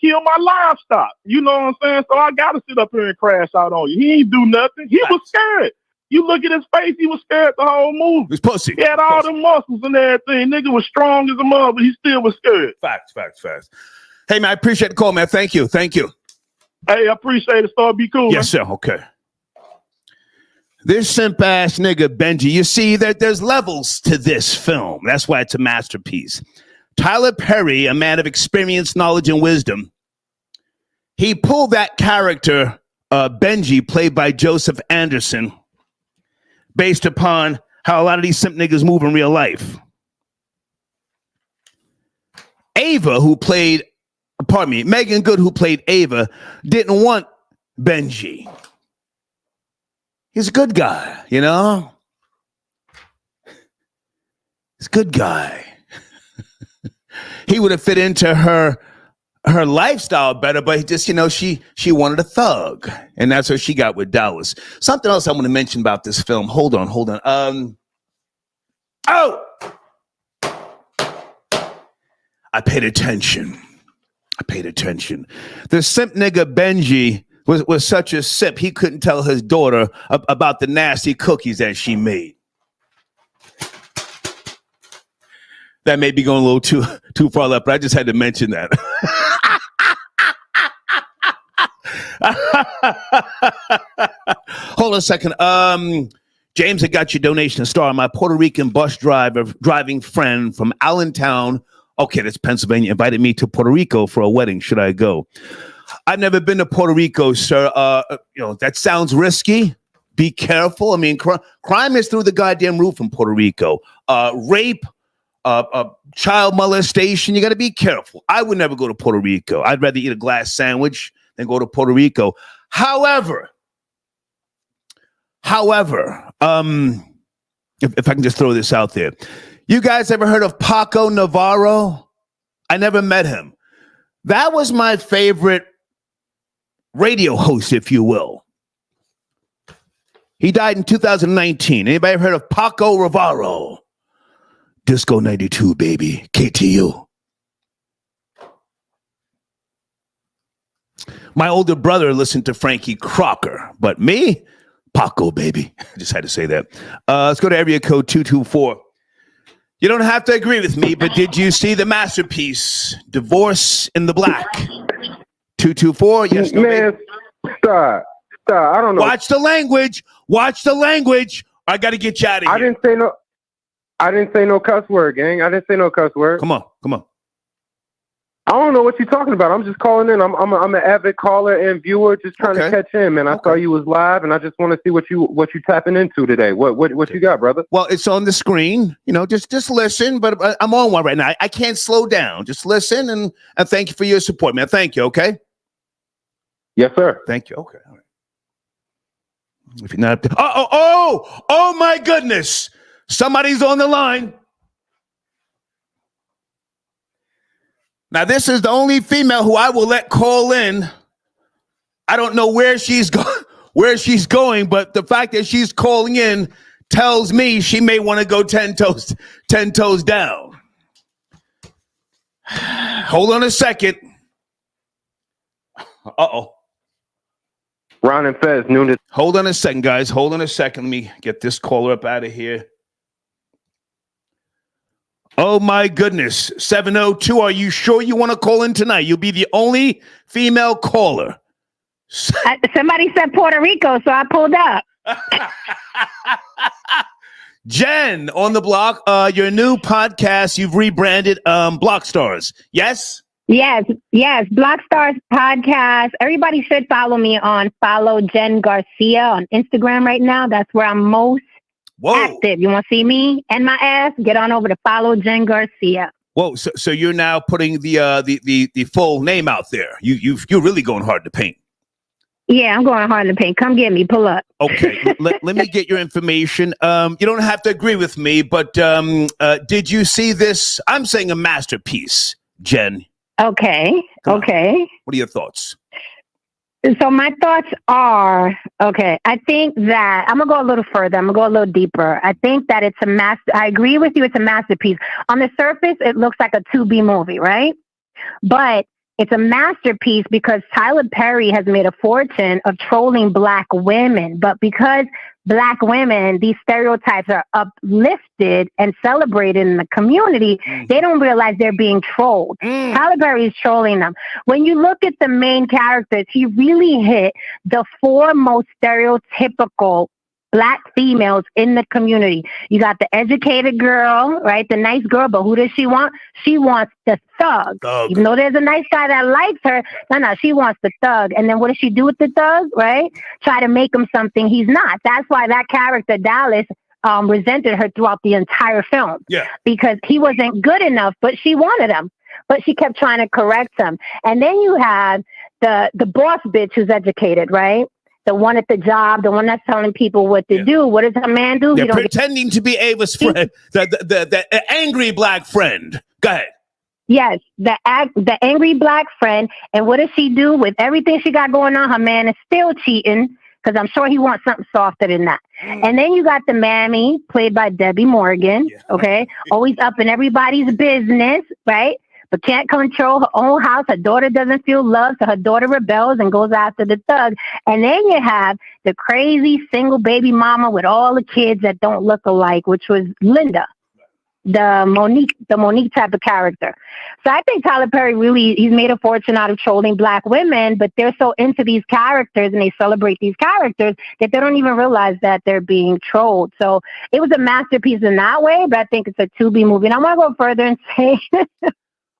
killed my livestock. You know what I'm saying? So I gotta sit up here and crash out on you. He ain't do nothing. He was scared. You look at his face, he was scared the whole movie. He's pussy. He had all the muscles and everything. Nigga was strong as a mother, but he still was scared. Facts. Hey, man, I appreciate the call, man. Thank you. Hey, I appreciate it. Star, be cool. Yes, sir. Okay. This simp-ass nigga, Benji, you see that there's levels to this film. That's why it's a masterpiece. Tyler Perry, a man of experience, knowledge, and wisdom, he pulled that character, Benji, played by Joseph Anderson, based upon how a lot of these simp niggas move in real life. Meagan Good, who played Ava, didn't want Benji. He's a good guy, you know? He's a good guy. He would have fit into her lifestyle better, but just, she wanted a thug, and that's what she got with Dallas. Something else I want to mention about this film. Hold on. I paid attention. The simp nigga Benji was such a simp, he couldn't tell his daughter about the nasty cookies that she made. That may be going a little too far left, but I just had to mention that. Hold on a second. James, I got your donation. Star, my Puerto Rican bus driving friend from Allentown. Okay, that's Pennsylvania. Invited me to Puerto Rico for a wedding. Should I go? I've never been to Puerto Rico, sir. That sounds risky. Be careful. I mean, crime is through the goddamn roof in Puerto Rico. Rape, child molestation. You got to be careful. I would never go to Puerto Rico. I'd rather eat a glass sandwich than go to Puerto Rico. However, if I can just throw this out there, you guys ever heard of Paco Navarro? I never met him. That was my favorite radio host, if you will. He died in 2019. Anybody ever heard of Paco Navarro? Disco 92, baby. KTU. My older brother listened to Frankie Crocker, but me, Paco, baby. I just had to say that. Let's go to area code 224. You don't have to agree with me, but did you see the masterpiece, Divorce in the Black? 224, yes, no, man, stop. I don't know. Watch the language. I got to get you out of here. I didn't say no cuss word, gang. I didn't say no cuss word. Come on. I don't know what you're talking about. I'm just calling in. I'm an avid caller and viewer, just trying to catch in, man. I saw you was live, and I just want to see what you tapping into today. What you got, brother? Well, it's on the screen. Just listen. But I'm on one right now. I can't slow down. Just listen, and thank you for your support, man. Thank you. Okay. Yes, sir. Thank you. Okay. All right. If you're not, oh my goodness! Somebody's on the line. Now, this is the only female who I will let call in. I don't know where she's going, but the fact that she's calling in tells me she may want to go 10 toes down. Hold on a second. Ron and Fez, noon to... Hold on a second, guys. Hold on a second. Let me get this caller up out of here. Oh, my goodness. 702, are you sure you want to call in tonight? You'll be the only female caller. Somebody said Puerto Rico, so I pulled up. Jen, on the block, your new podcast, you've rebranded Block Stars. Yes? Yes. Block Stars podcast. Everybody should follow me follow Jen Garcia on Instagram right now. That's where I'm most active. You want to see me and my ass? Get on over to follow Jen Garcia. Whoa, so you're now putting the full name out there. You're really going hard to paint. Yeah, I'm going hard to paint. Come get me. Pull up. Okay, let me get your information. You don't have to agree with me, but did you see this? I'm saying a masterpiece, Jen. Okay. What are your thoughts? So my thoughts are, I think that I'm going to go a little further. I'm going to go a little deeper. I think that I agree with you. It's a masterpiece. On the surface, it looks like a 2B movie, right? But it's a masterpiece because Tyler Perry has made a fortune of trolling Black women. But because Black women, these stereotypes are uplifted and celebrated in the community, they don't realize they're being trolled. Tyler Perry is trolling them. When you look at the main characters, he really hit the 4 most stereotypical Black females in the community. You got the educated girl, right? The nice girl, but who does she want? She wants the thug. Even though there's a nice guy that likes her, no, she wants the thug. And then what does she do with the thug, right? Try to make him something he's not. That's why that character, Dallas, resented her throughout the entire film. Yeah. Because he wasn't good enough, but she wanted him. But she kept trying to correct him. And then you had the boss bitch who's educated, right? The one at the job, the one that's telling people what to do. What does a man do? They're pretending to be Ava's friend, the angry Black friend. Go ahead. Yes, the angry Black friend. And what does she do with everything she got going on? Her man is still cheating because I'm sure he wants something softer than that. And then you got the mammy, played by Debbie Morgan, always up in everybody's business, right? But can't control her own house. Her daughter doesn't feel loved, so her daughter rebels and goes after the thug. And then you have the crazy single baby mama with all the kids that don't look alike, which was Linda, the Monique type of character. So I think Tyler Perry he's made a fortune out of trolling Black women, but they're so into these characters and they celebrate these characters that they don't even realize that they're being trolled. So it was a masterpiece in that way, but I think it's a 2B movie. And I want to go further and say...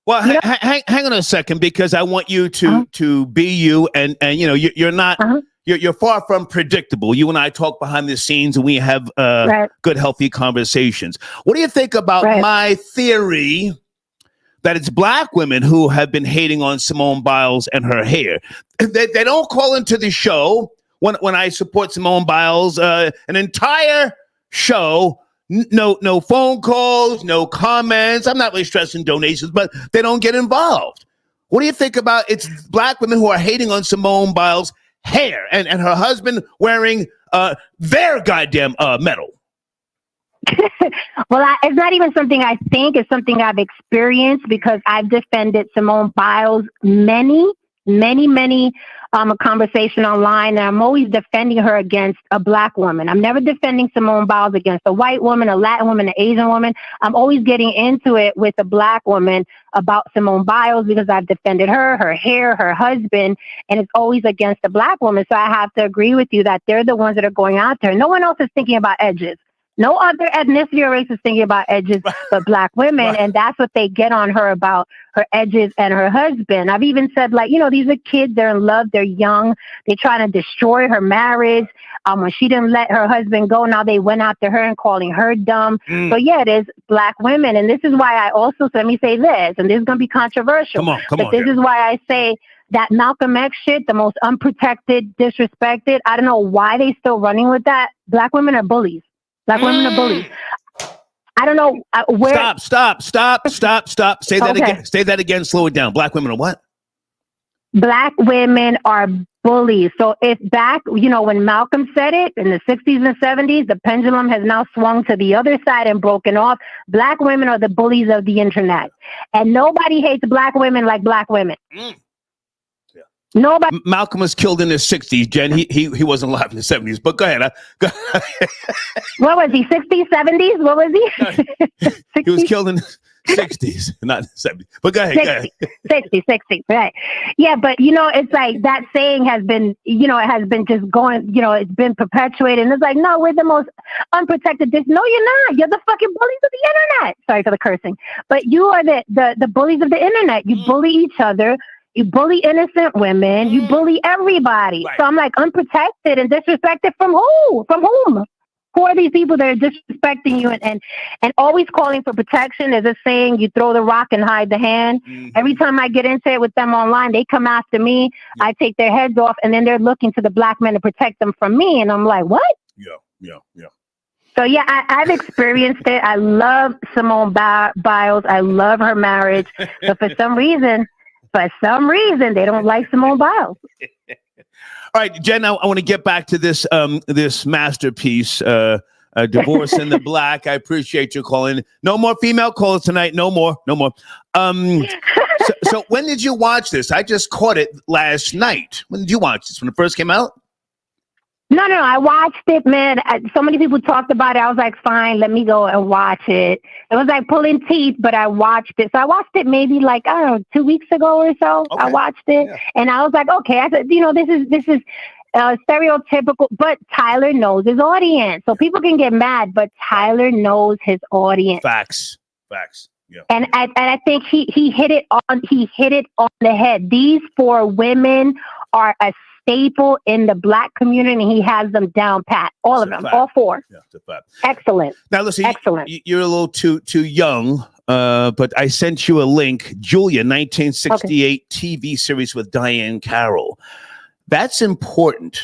Well, hang on a second, because I want you to be you, and you're not you're far from predictable. You and I talk behind the scenes, and we have good, healthy conversations. What do you think about my theory that it's Black women who have been hating on Simone Biles and her hair? They don't call into the show when I support Simone Biles. An entire show. No phone calls, no comments. I'm not really stressing donations, but they don't get involved. What do you think about it's Black women who are hating on Simone Biles' hair and her husband wearing their goddamn medal? Well, it's not even something I think. It's something I've experienced because I've defended Simone Biles many a conversation online, and I'm always defending her against a Black woman. I'm never defending Simone Biles against a white woman, a Latin woman, an Asian woman. I'm always getting into it with a Black woman about Simone Biles because I've defended her hair, her husband, and it's always against a Black woman. So I have to agree with you that they're the ones that are going out there. No one else is thinking about edges. No other ethnicity or race is thinking about edges but Black women, and that's what they get on her about, her edges and her husband. I've even said, these are kids, they're in love, they're young, they're trying to destroy her marriage. When she didn't let her husband go, now they went after her and calling her dumb. So yeah, it is Black women, and this is why I also, so let me say this, and this is going to be controversial. Come on, this is why I say that Malcolm X shit, the most unprotected, disrespected, I don't know why they still running with that. Black women are bullies. Black women are bullies. I don't know where. Stop. Say that again. Say that again. Slow it down. Black women are what? Black women are bullies. So if back, when Malcolm said it in the 60s and 70s, the pendulum has now swung to the other side and broken off. Black women are the bullies of the internet. And nobody hates Black women like Black women. Nobody. Malcolm was killed in the 60s, Jen. He wasn't alive in the 70s. But go ahead. What was he? 60s, 70s? What was he? He was killed in the 60s, not 70s. But go ahead. 60, right. Yeah, but, it's like that saying has been, it has been just going, it's been perpetuated. And it's like, no, we're the most unprotected. No, you're not. You're the fucking bullies of the internet. Sorry for the cursing. But you are the bullies of the internet. You bully each other. You bully innocent women. You bully everybody. Right. So I'm like, unprotected and disrespected from who? From whom? Who are these people that are disrespecting you and always calling for protection? There's a saying, you throw the rock and hide the hand. Mm-hmm. Every time I get into it with them online, they come after me. Yeah. I take their heads off, and then they're looking to the black men to protect them from me. And I'm like, what? Yeah. So, yeah, I've experienced it. I love Simone Biles. I love her marriage. But for some reason, they don't like Simone Biles. All right, Jen, I want to get back to this this masterpiece, Divorce in the Black. I appreciate you calling. No more female calls tonight. No more. So when did you watch this? I just caught it last night. When did you watch this? When it first came out? No. I watched it, man. So many people talked about it. I was like, fine, let me go and watch it. It was like pulling teeth, but I watched it. So I watched it maybe 2 weeks ago or so. Okay. I watched it, and I was like, okay. I said, this is stereotypical, but Tyler knows his audience. So people can get mad, but Tyler knows his audience. Facts. Yeah. And I think he hit it on the head. These 4 women are a staple in the black community, and he has them down pat. All of them, all 4. Yeah, it's a fact. Excellent. Now listen, excellent. You're a little too young, but I sent you a link. Julia, 1968 TV series with Diane Carroll. That's important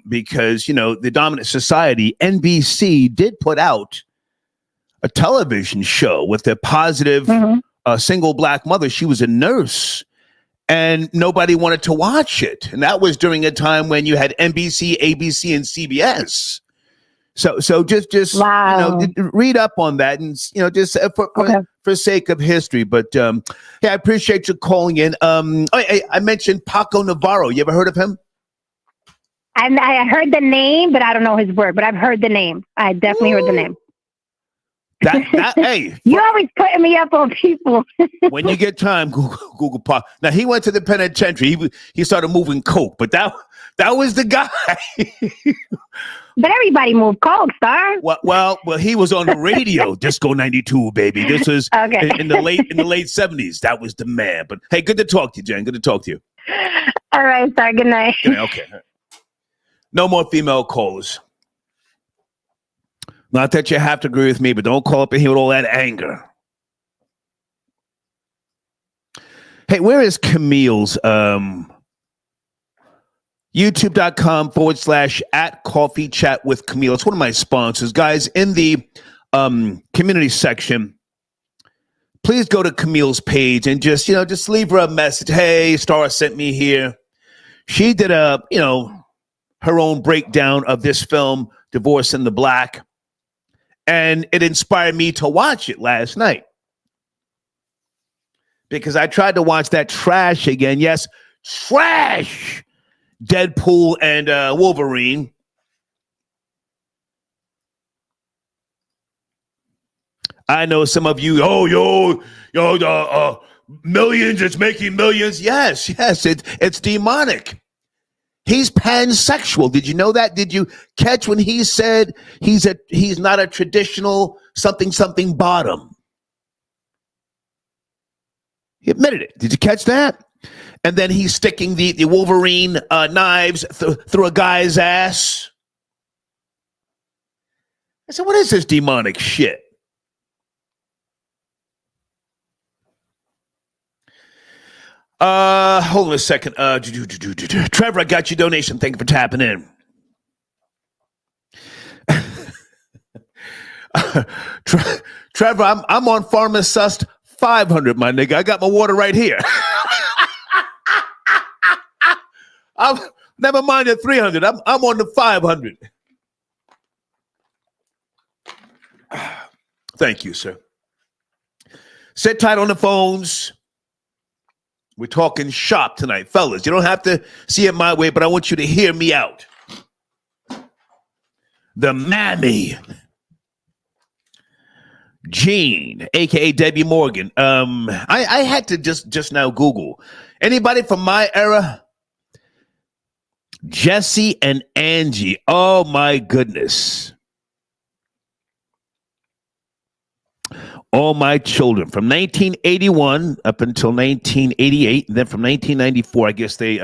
because the dominant society, NBC, did put out a television show with a positive single black mother. She was a nurse. And nobody wanted to watch it. And that was during a time when you had NBC, ABC, and CBS. So just wow. Read up on that, and just for sake of history. But I appreciate you calling in. I mentioned Paco Navarro. You ever heard of him? I heard the name, but I don't know his word. But I've heard the name. I definitely heard the name. Hey, you always putting me up on people. When you get time, Google Pop. Now he went to the penitentiary. He started moving coke, but that was the guy. But everybody moved coke, Star. Well, he was on the radio, Disco 92, baby. This was in the late 70s. That was the man. But hey, good to talk to you, Jen. Good to talk to you. All right, Star. Good night. Okay. No more female callers. Not that you have to agree with me, but don't call up in here with all that anger. Hey, where is Camille's YouTube.com/@coffee chat with Camille? It's one of my sponsors. Guys, in the community section, please go to Camille's page and just leave her a message. Hey, Star sent me here. She did her own breakdown of this film, Divorce in the Black. And it inspired me to watch it last night because I tried to watch that trash again. Yes, trash. Deadpool and Wolverine. I know some of you. Millions. It's making millions. Yes. It's demonic. He's pansexual. Did you know that? Did you catch when he said he's not a traditional something bottom? He admitted it. Did you catch that? And then he's sticking the Wolverine knives through a guy's ass. I said, what is this demonic shit? Hold on a second. Trevor, I got your donation. Thank you for tapping in. Trevor, I'm on Pharmacist 500, my nigga. I got my water right here. Never mind the 300. I'm on the 500. Thank you, sir. Sit tight on the phones. We're talking shop tonight, fellas. You don't have to see it my way, but I want you to hear me out. The mammy, Jean, aka Debbie Morgan. I had to just now Google. Anybody from my era? Jesse and Angie. Oh my goodness. All my children from 1981 up until 1988. And then from 1994, I guess they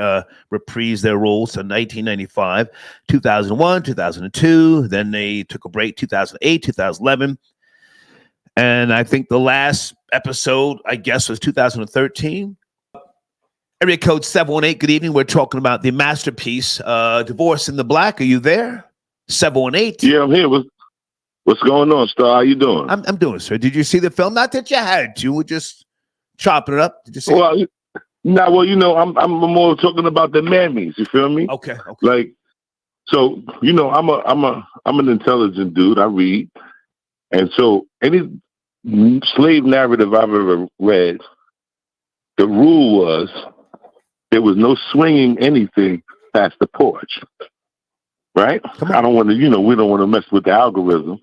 reprised their roles to 1995, 2001, 2002. Then they took a break, 2008, 2011. And I think the last episode, I guess, was 2013. Area code 718, good evening. We're talking about the masterpiece, Divorce in the Black. Are you there? 718. Yeah, I'm here. What's going on, Star? How you doing? I'm doing, sir. Did you see the film? Not that you had to. We're just chopping it up. Did you see it? Well, you know, I'm more talking about the mammies. You feel me? Okay. Like, so, you know, I'm an intelligent dude. I read. And so any slave narrative I've ever read, the rule was there was no swinging anything past the porch. Right? I don't want to, you know, we don't want to mess with the algorithm,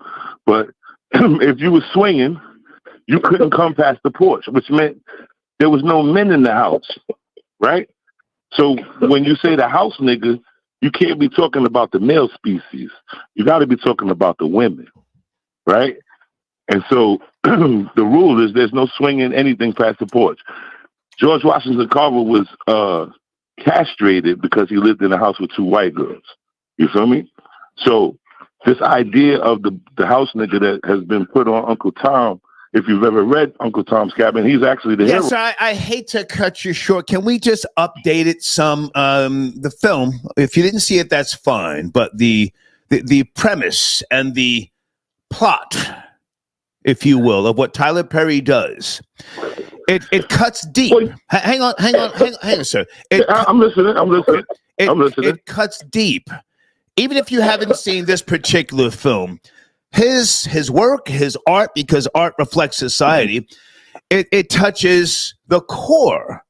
but if you were swinging, you couldn't come past the porch, which meant there was no men in the house, right? So when you say the house nigga, you can't be talking about the male species. You got to be talking about the women, right? And so the rule is there's no swinging anything past the porch. George Washington Carver was castrated because he lived in a house with two white girls. You feel me? So this idea of the house nigga that has been put on Uncle Tom, if you've ever read Uncle Tom's Cabin, he's actually the hero. Yes, sir, I hate to cut you short. Can we just update it some? The film, if you didn't see it, that's fine. But the premise and the plot, if you will, of what Tyler Perry does, it cuts deep. Hang on, sir. I'm listening. It cuts deep. Even if you haven't seen this particular film, his work, his art, because art reflects society, it touches the core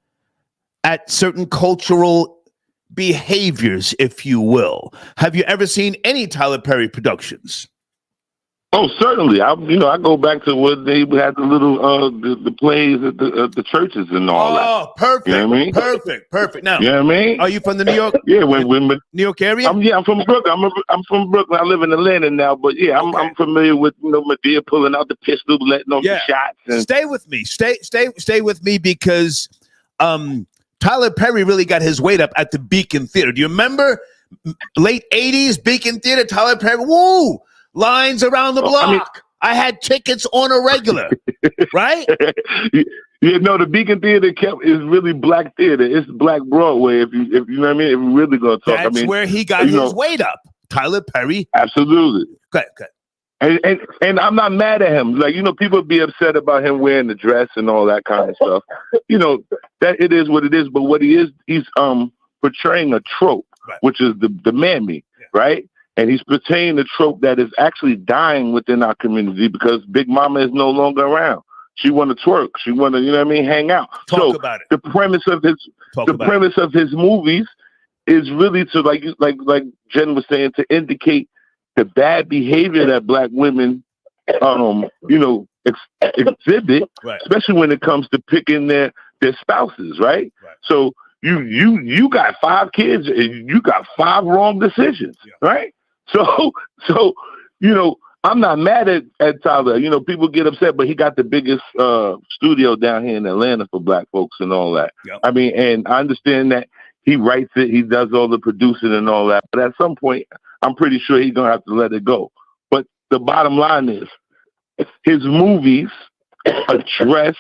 at certain cultural behaviors, if you will. Have you ever seen any Tyler Perry productions? Oh, certainly. I go back to when they had the little the plays at the churches and all that. Oh, perfect. You know what I mean? Perfect. Now, you know what I mean? Are you from the New York? Yeah, when New York area? I'm from Brooklyn. I'm from Brooklyn. I live in Atlanta now, but yeah, I'm familiar with Medea pulling out the pistol, letting off the shots. And stay with me. Stay with me because Tyler Perry really got his weight up at the Beacon Theater. Do you remember late 80s Beacon Theater? Tyler Perry, woo! Lines around the block. I had tickets on a regular, right? Yeah, no, the Beacon Theater is really black theater. It's black Broadway. If you know what I mean. If we're really gonna talk, that's where he got his weight up. Tyler Perry, absolutely. Good. And I'm not mad at him. Like, people be upset about him wearing the dress and all that kind of stuff. That it is what it is. But what he's portraying a trope, right, which is the mammy, right? And he's portraying the trope that is actually dying within our community because Big Mama is no longer around. She want to twerk. She want to, hang out. Talk about it. The premise of his movies is really to like Jen was saying, to indicate the bad behavior that black women, exhibit, right, especially when it comes to picking their spouses, right? So you got 5 kids and you got 5 wrong decisions, right? So I'm not mad at Tyler. People get upset, but he got the biggest studio down here in Atlanta for black folks and all that. Yep. I mean, and I understand that he writes it, he does all the producing and all that, but at some point, I'm pretty sure he's gonna have to let it go. But the bottom line is, his movies address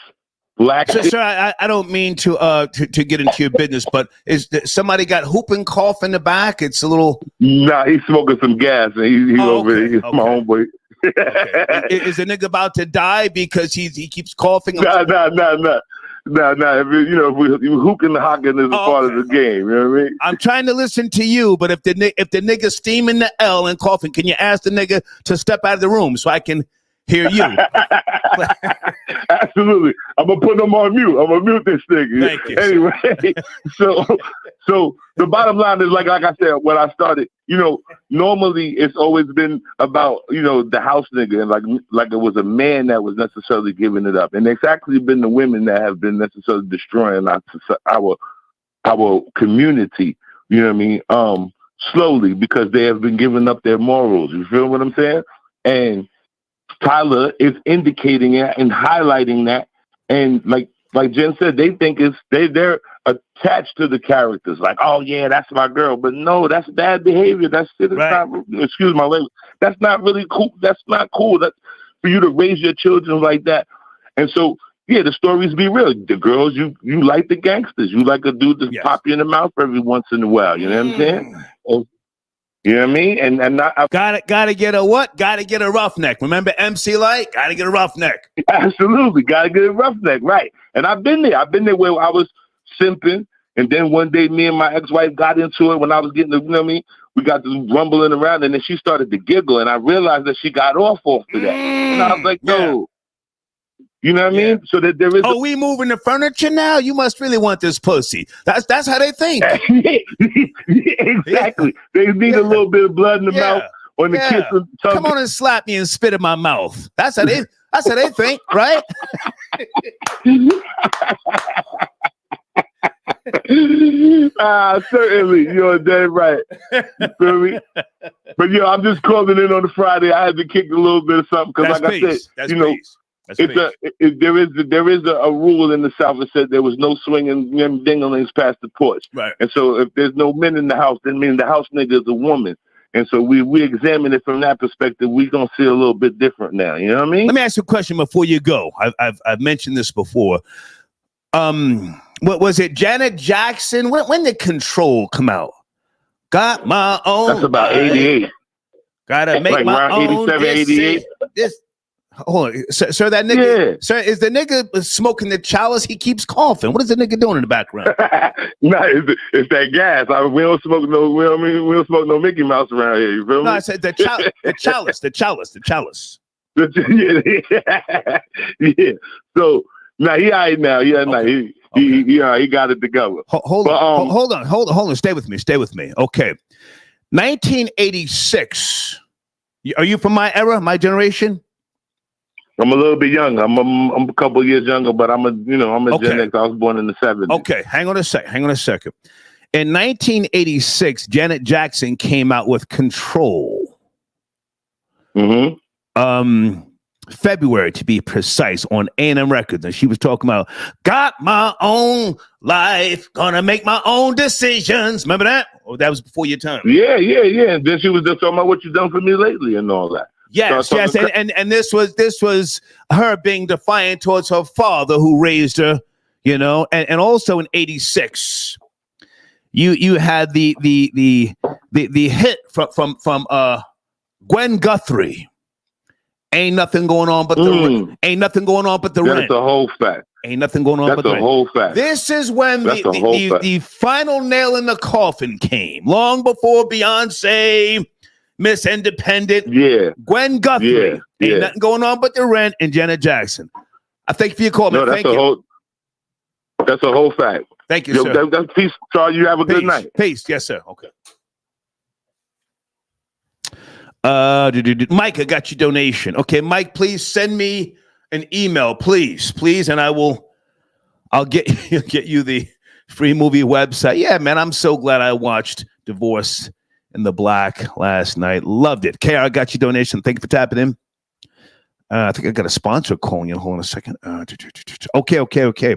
black. Sir, I don't mean to get into your business, but is somebody got whooping cough in the back? It's a little. Nah, he's smoking some gas, and he's over there. He's my homeboy. Okay. Is the nigga about to die because he keeps coughing? Nah. If hooking and hocking is a part of the game. You know what I mean? I'm trying to listen to you, but if the nigga steaming the L and coughing, can you ask the nigga to step out of the room so I can hear you. Absolutely. I'm gonna put them on mute. I'm gonna mute this thing. Thank you. Anyway, so the bottom line is like I said when I started. Normally it's always been about the house nigga and like it was a man that was necessarily giving it up, and it's actually been the women that have been necessarily destroying our community. You know what I mean? Slowly, because they have been giving up their morals. You feel what I'm saying? And Tyler is indicating it and highlighting that, and like Jen said, they think they're attached to the characters. Like, oh yeah, that's my girl, but no, that's bad behavior. That's right. not. Excuse my language. That's not really cool. That's not cool. That for you to raise your children like that. And so, yeah, the stories be real. The girls, you like the gangsters. You like a dude to pop you in the mouth every once in a while. You know what I'm saying? You know what I mean? And gotta get a what? Gotta get a roughneck. Remember MC Light? Gotta get a roughneck. Absolutely, gotta get a roughneck, right? And I've been there. I've been there where I was simping, and then one day me and my ex-wife got into it when I was getting the, we got this rumbling around, and then she started to giggle, and I realized that she got off of that. And I was like, no. You know what I mean? So that there is. Oh, we moving the furniture now? You must really want this pussy. That's how they think. Exactly. They need a little bit of blood in the mouth on the kiss and tongue. Come on and slap me and spit in my mouth. That's how they think, right? Certainly. You're dead right. You feel me? But I'm just calling in on the Friday. I had to kick a little bit of something because, like I said, there is a rule in the South that said there was no swinging dinglings past the porch. Right. And so if there's no men in the house, then means the house nigga is a woman. And so we examine it from that perspective. We're gonna see a little bit different now. You know what I mean? Let me ask you a question before you go. I've mentioned this before. What was it? Janet Jackson. When did Control come out? Got my own. That's about 88. Gotta make like my around own. 87, 88. Hold on, sir. That nigga, sir, is the nigga smoking the chalice? He keeps coughing. What is the nigga doing in the background? No, it's that gas. We don't smoke no Mickey Mouse around here. You feel me? No, I said the chalice. Yeah. So now he all right now. Yeah, okay. He got it together. Hold on. Stay with me. Okay, 1986. Are you from my era, my generation? I'm a little bit younger. I'm a couple years younger, but I'm a Gen X. I was born in the 70s. Okay, hang on a second. In 1986, Janet Jackson came out with Control. Mm-hmm. February to be precise, on A&M Records, and she was talking about got my own life, gonna make my own decisions. Remember that? Oh, that was before your time. Yeah. And then she was just talking about what you done for me lately and all that. Yes, and this was her being defiant towards her father who raised her, and also in 86, you had the hit from Gwen Guthrie. Ain't nothing going on but the rent. That's the whole fact. Ain't nothing going on but the rent. That's the whole fact. This is when the final nail in the coffin came, long before Beyonce, Miss Independent, Gwen Guthrie, ain't nothing going on but the rent, and Janet Jackson. I thank you for your call, man. Thank you. That's a whole fact. Thank you, sir. That's peace. Charles, you have a good night. Peace. Yes, sir. Okay. Mike, I got your donation. Okay, Mike, please send me an email, please, and I'll get you the free movie website. Yeah, man, I'm so glad I watched Divorce in the Black last night. Loved it. KR, I got your donation. Thank you for tapping in. I think I got a sponsor calling you. Hold on a second. Okay.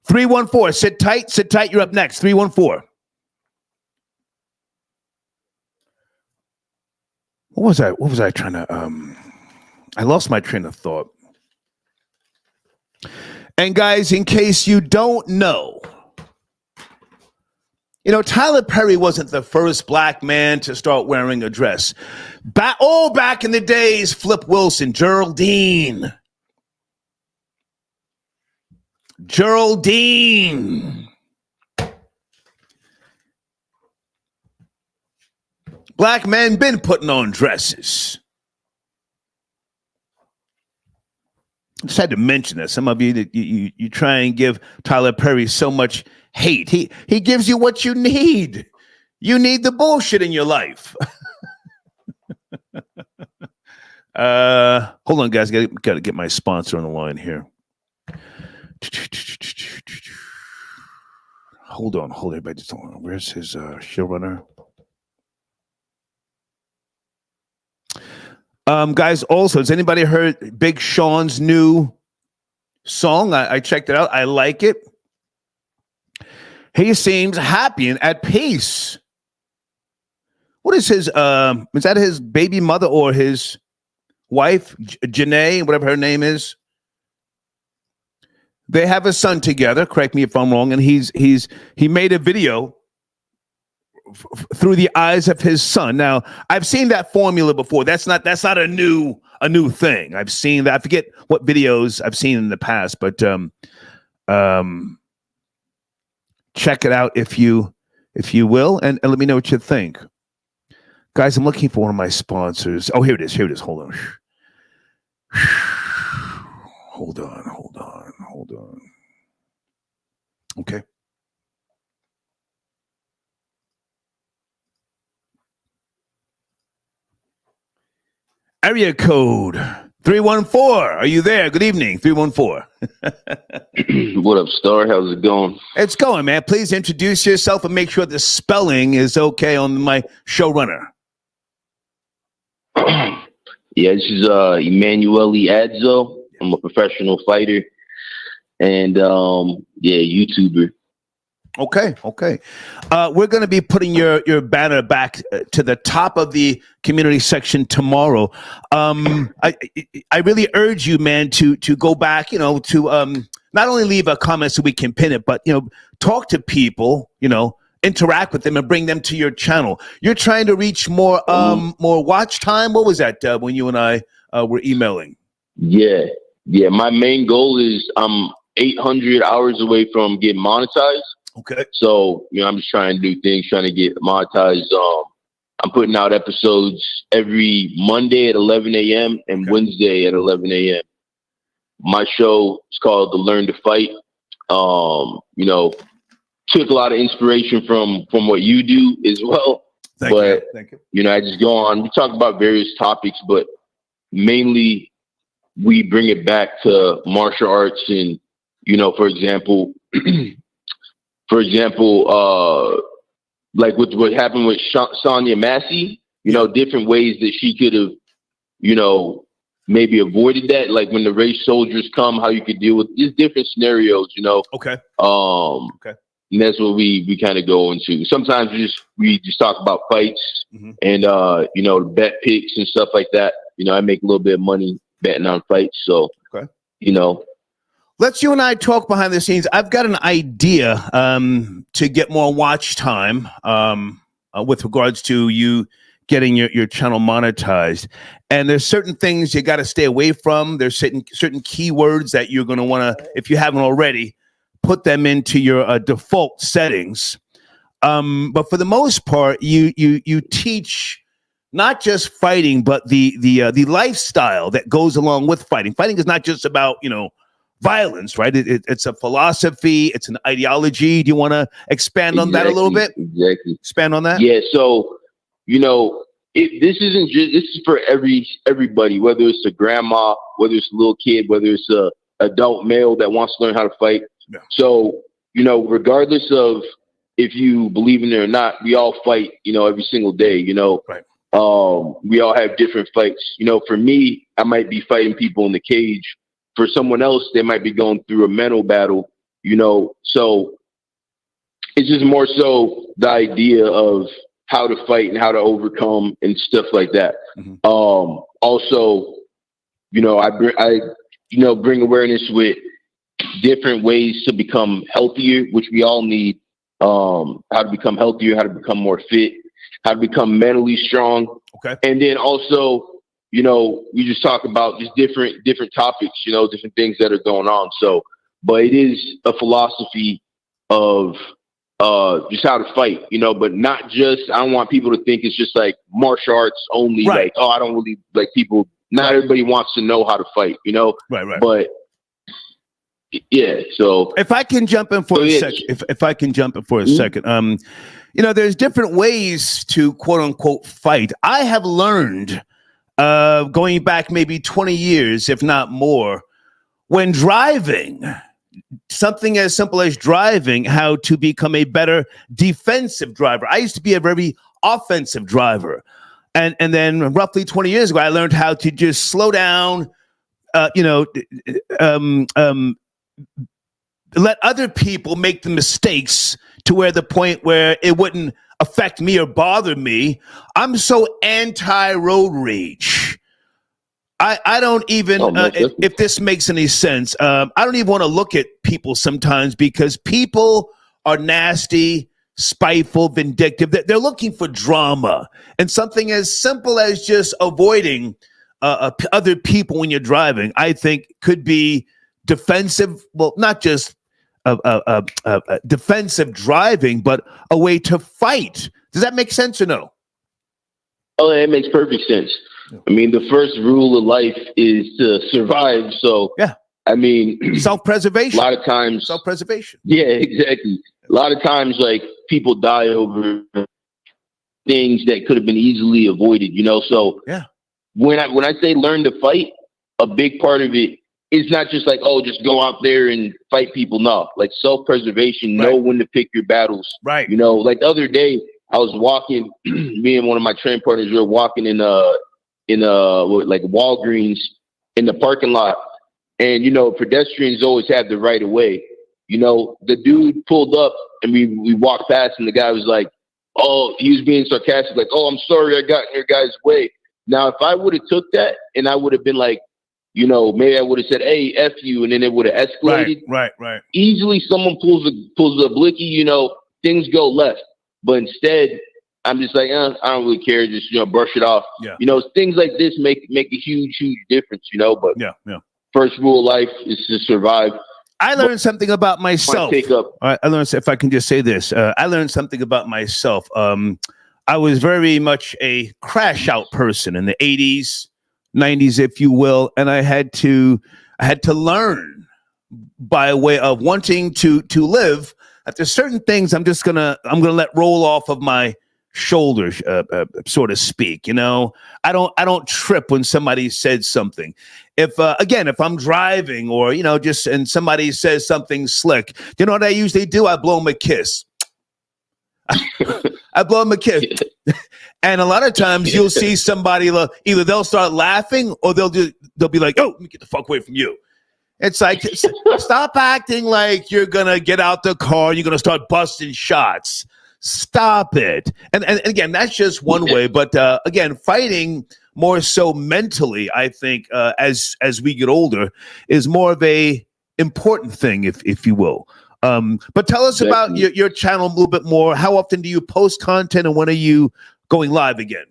314. Sit tight. You're up next. 314. What was I trying to I lost my train of thought. And guys, in case you don't know, Tyler Perry wasn't the first black man to start wearing a dress. Back in the days, Flip Wilson, Geraldine. Black men been putting on dresses. Just had to mention that. Some of you that you try and give Tyler Perry so much hate. He gives you what you need. You need the bullshit in your life. Hold on, guys. Got to get my sponsor on the line here. Hold on, everybody. Just hold on. Where's his showrunner? Guys, also, has anybody heard Big Sean's new song? I checked it out. I like it. He seems happy and at peace. What is his, is that his baby mother or his wife, Janae, whatever her name is? They have a son together, correct me if I'm wrong, and he made a video through the eyes of his son. Now, I've seen that formula before. That's not a new thing. I've seen that. I forget what videos I've seen in the past, but check it out if you will, and let me know what you think. Guys, I'm looking for one of my sponsors. Oh, here it is. Hold on. Hold on. Okay. Area code 314. Are you there? Good evening, 314. What up, Star? How's it going? It's going, man. Please introduce yourself and make sure the spelling is okay on my showrunner. Yeah, this is Emanuele Adzo. I'm a professional fighter and YouTuber. Okay. We're going to be putting your banner back to the top of the community section tomorrow. I really urge you, man, to go back, to not only leave a comment so we can pin it, but talk to people, interact with them and bring them to your channel. You're trying to reach more watch time. What was that when you and I were emailing? Yeah. My main goal is I'm 800 hours away from getting monetized. Okay. So, I'm just trying to do things, trying to get monetized. I'm putting out episodes every Monday at 11 a.m. and Wednesday at 11 a.m. My show is called The Learn to Fight. Took a lot of inspiration from what you do as well. Thank you. I just go on. We talk about various topics, but mainly we bring it back to martial arts and, for example, like with what happened with Sonia Massey, different ways that she could have, maybe avoided that. Like when the race soldiers come, how you could deal with just different scenarios, Okay. Okay. And that's what we kind of go into. Sometimes we just talk about fights and, bet picks and stuff like that. I make a little bit of money betting on fights. So, let's you and I talk behind the scenes. I've got an idea to get more watch time with regards to you getting your channel monetized. And there's certain things you got to stay away from. There's certain keywords that you're going to want to, if you haven't already, put them into your default settings. But for the most part, you teach not just fighting, but the lifestyle that goes along with fighting. Fighting is not just about, violence, right? It's a philosophy. It's an ideology. Do you want to expand on that a little bit? Exactly. Expand on that? Yeah. So, this is for everybody, whether it's a grandma, whether it's a little kid, whether it's a adult male that wants to learn how to fight. Yeah. So, regardless of if you believe in it or not, we all fight, every single day, Right. We all have different fights. For me, I might be fighting people in the cage. For someone else, they might be going through a mental battle, so it's just more so the idea of how to fight and how to overcome and stuff like that. Also, I bring awareness with different ways to become healthier, which we all need, how to become healthier, how to become more fit, how to become mentally strong. Okay. And then also, we just talk about just different topics, different things that are going on. So, but it is a philosophy of just how to fight, but not just, I don't want people to think it's just like martial arts only. Right. Like, I don't really like people not everybody wants to know how to fight, you know? Right. But yeah, so if I can jump in for a second, if I can jump in for a second, you know, there's different ways to quote unquote fight. I have learned going back maybe 20 years, if not more, when driving, something as simple as driving, how to become a better defensive driver. I used to be a very offensive driver. And then roughly 20 years ago, I learned how to just slow down, let other people make the mistakes to where the point where it wouldn't affect me or bother me. I'm so anti-road rage. I don't even, if this makes any sense, I don't even want to look at people sometimes because people are nasty, spiteful, vindictive. They're looking for drama. And something as simple as just avoiding other people when you're driving, I think could be defensive. Well, not just defensive driving, but a way to fight. Does that make sense or no? Oh, it makes perfect sense. I mean, the first rule of life is to survive. So, yeah, I mean, self-preservation. A lot of times, self-preservation. Yeah, exactly. A lot of times, like people die over things that could have been easily avoided. You know, so yeah. When I say learn to fight, a big part of it is not just like, oh, just go out there and fight people. No, like self-preservation. Know when to pick your battles. Right. You know, like the other day, I was walking. Me and one of my training partners were walking in like Walgreens in the parking lot, and you know, pedestrians always have the right of way. You know, the dude pulled up and we walked past, and the guy was like, "Oh," he was being sarcastic, like, "Oh, I'm sorry, I got in your guy's way." Now, if I would have took that and I would have been like, you know, maybe I would have said, "Hey, F you," and then it would have escalated. Right. Easily, someone pulls a blicky, you know, things go left. But instead, I'm just like, I don't really care. Just, you know, brush it off. Yeah. You know, things like this make a huge difference, you know. But yeah. First rule of life is to survive. I learned something about myself. I learned, if I can just say this, I learned something about myself. I was very much a crash out person in the 80s, 90s, if you will. And I had to learn by way of wanting to live that there's certain things I'm gonna let roll off of my shoulders, so to speak. You know, I don't trip when somebody said something. If I'm driving or, you know, just, and somebody says something slick, you know what I usually do? I blow them a kiss. I blow them a kiss. And a lot of times you'll see somebody, either they'll start laughing or they'll be like, "Oh, let me get the fuck away from you." It's like, stop acting like you're going to get out the car and you're going to start busting shots. Stop it. And again, that's just one way. But again, fighting more so mentally, I think, as we get older, is more of a important thing, if you will. But tell us about your channel a little bit more. How often do you post content, and when are you going live again?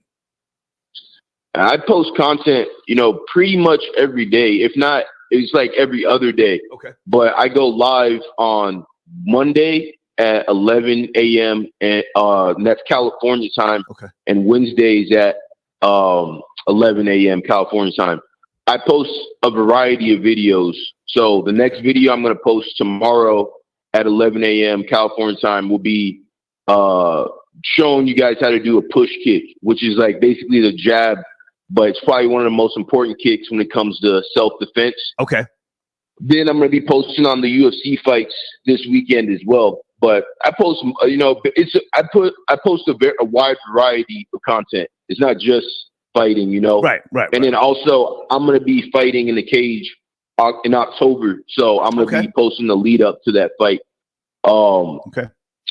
I post content, you know, pretty much every day. If not, it's like every other day. Okay. But I go live on Monday at 11 a.m. and that's California time. Okay. And Wednesdays at 11 a.m. California time. I post a variety of videos. So the next video I'm going to post tomorrow at 11 a.m. California time will be showing you guys how to do a push kick, which is like basically the jab, but it's probably one of the most important kicks when it comes to self-defense. Okay. Then I'm going to be posting on the UFC fights this weekend as well. But I post, you know, I post a wide variety of content. It's not just fighting, you know. Right. And then also, I'm going to be fighting in the cage in October, so I'm going to be posting the lead up to that fight. Okay.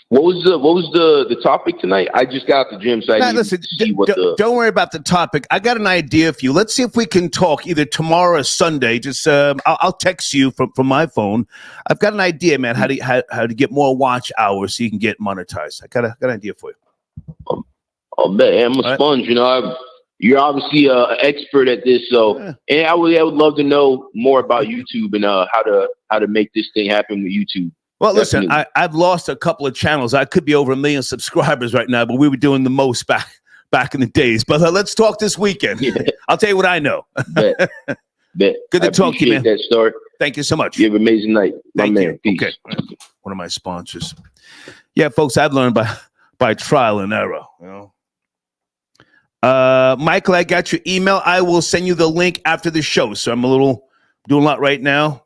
What was the topic tonight? I just got out the gym, so I didn't see what don't worry about the topic. I got an idea for you. Let's see if we can talk either tomorrow or Sunday. Just I'll text you from my phone. I've got an idea, man. How to get more watch hours so you can get monetized. I got an idea for you. I'll bet. I'm a sponge. You know, you're obviously an expert at this, so and I would love to know more about YouTube and how to make this thing happen with YouTube. Well, definitely. Listen, I've lost a couple of channels. I could be over 1 million subscribers right now, but we were doing the most back in the days. But let's talk this weekend. Yeah. I'll tell you what I know. Bet. Good to talk to you, man. That story. Thank you so much. You have an amazing night, my man. Peace. Okay. One of my sponsors. Yeah, folks, I've learned by trial and error. You know. Michael, I got your email. I will send you the link after the show. So I'm doing a lot right now.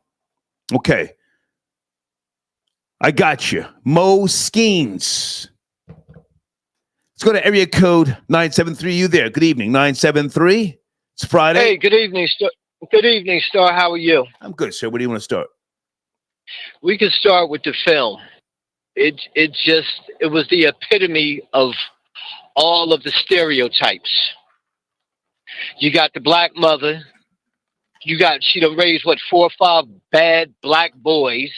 Okay. I got you. Mo Skeens. Let's go to area code 973. You there? Good evening. 973. It's Friday. Hey, good evening, Star. Good evening, Star. How are you? I'm good, sir. Where do you want to start? We can start with the film. It was the epitome of all of the stereotypes. You got the black mother. She done raised, 4 or 5 bad black boys,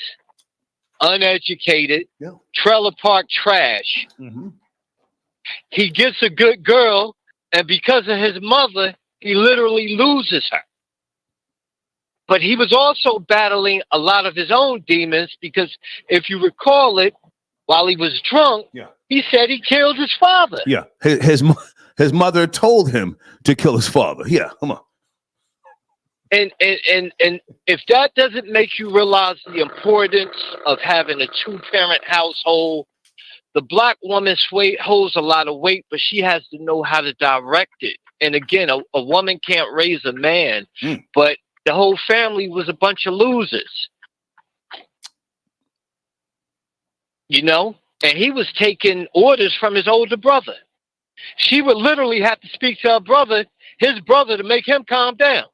uneducated, trailer park trash. Mm-hmm. He gets a good girl, and because of his mother, he literally loses her. But he was also battling a lot of his own demons because if you recall it, while he was drunk, he said he killed his father. Yeah, his mother told him to kill his father. Yeah, come on. And if that doesn't make you realize the importance of having a 2-parent household, the black woman holds a lot of weight, but she has to know how to direct it. And again, a woman can't raise a man, but the whole family was a bunch of losers. You know? And he was taking orders from his older brother. She would literally have to speak to his brother, to make him calm down.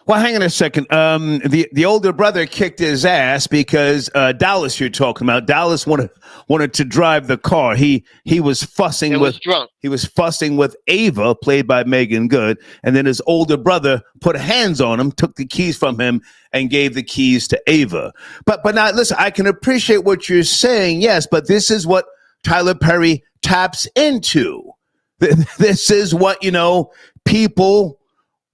Well, hang on a second. The older brother kicked his ass because Dallas you're talking about. Dallas wanted to drive the car. He was fussing drunk. He was fussing with Ava, played by Meagan Good, and then his older brother put hands on him, took the keys from him, and gave the keys to Ava. But now listen, I can appreciate what you're saying, yes, but this is what Tyler Perry taps into. This is what people,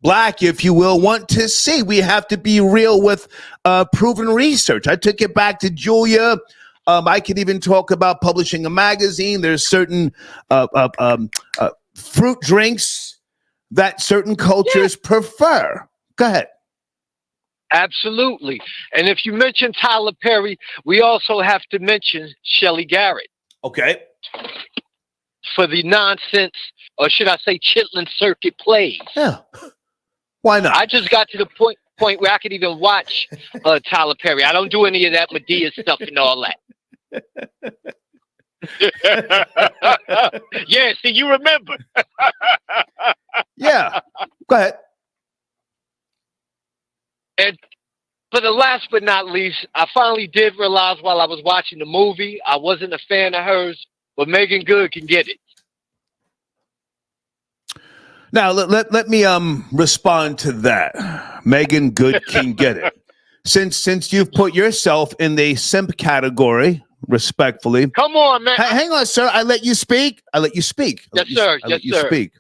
black, if you will, want to see. We have to be real with proven research. I took it back to Julia. I could even talk about publishing a magazine. There's certain fruit drinks that certain cultures prefer. Go ahead. Absolutely. And if you mention Tyler Perry, we also have to mention Shelley Garrett. Okay. For the nonsense, or should I say Chitlin Circuit plays. Yeah. Why not? I just got to the point where I could even watch Tyler Perry. I don't do any of that Medea stuff and all that. Yeah, see, you remember. Yeah. Go ahead. And for the last but not least, I finally did realize while I was watching the movie, I wasn't a fan of hers, but Meagan Good can get it. Now, let me respond to that. Meagan Good can get it. Since you've put yourself in the simp category, respectfully. Come on, man. Hang on, sir. I let you speak. Yes, sir. Speak.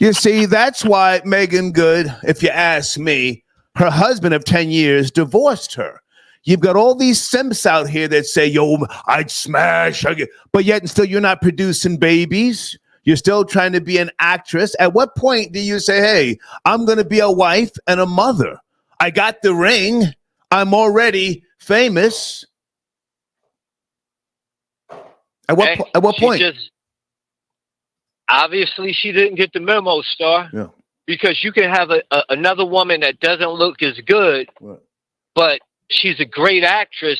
You see, that's why Meagan Good, if you ask me, her husband of 10 years divorced her. You've got all these simps out here that say, yo, I'd smash. But yet and still you're not producing babies. You're still trying to be an actress. At what point do you say, hey, I'm going to be a wife and a mother? I got the ring. I'm already famous. At what point? Obviously, she didn't get the memo, Star. Yeah. Because you can have another woman that doesn't look as good, right, but she's a great actress,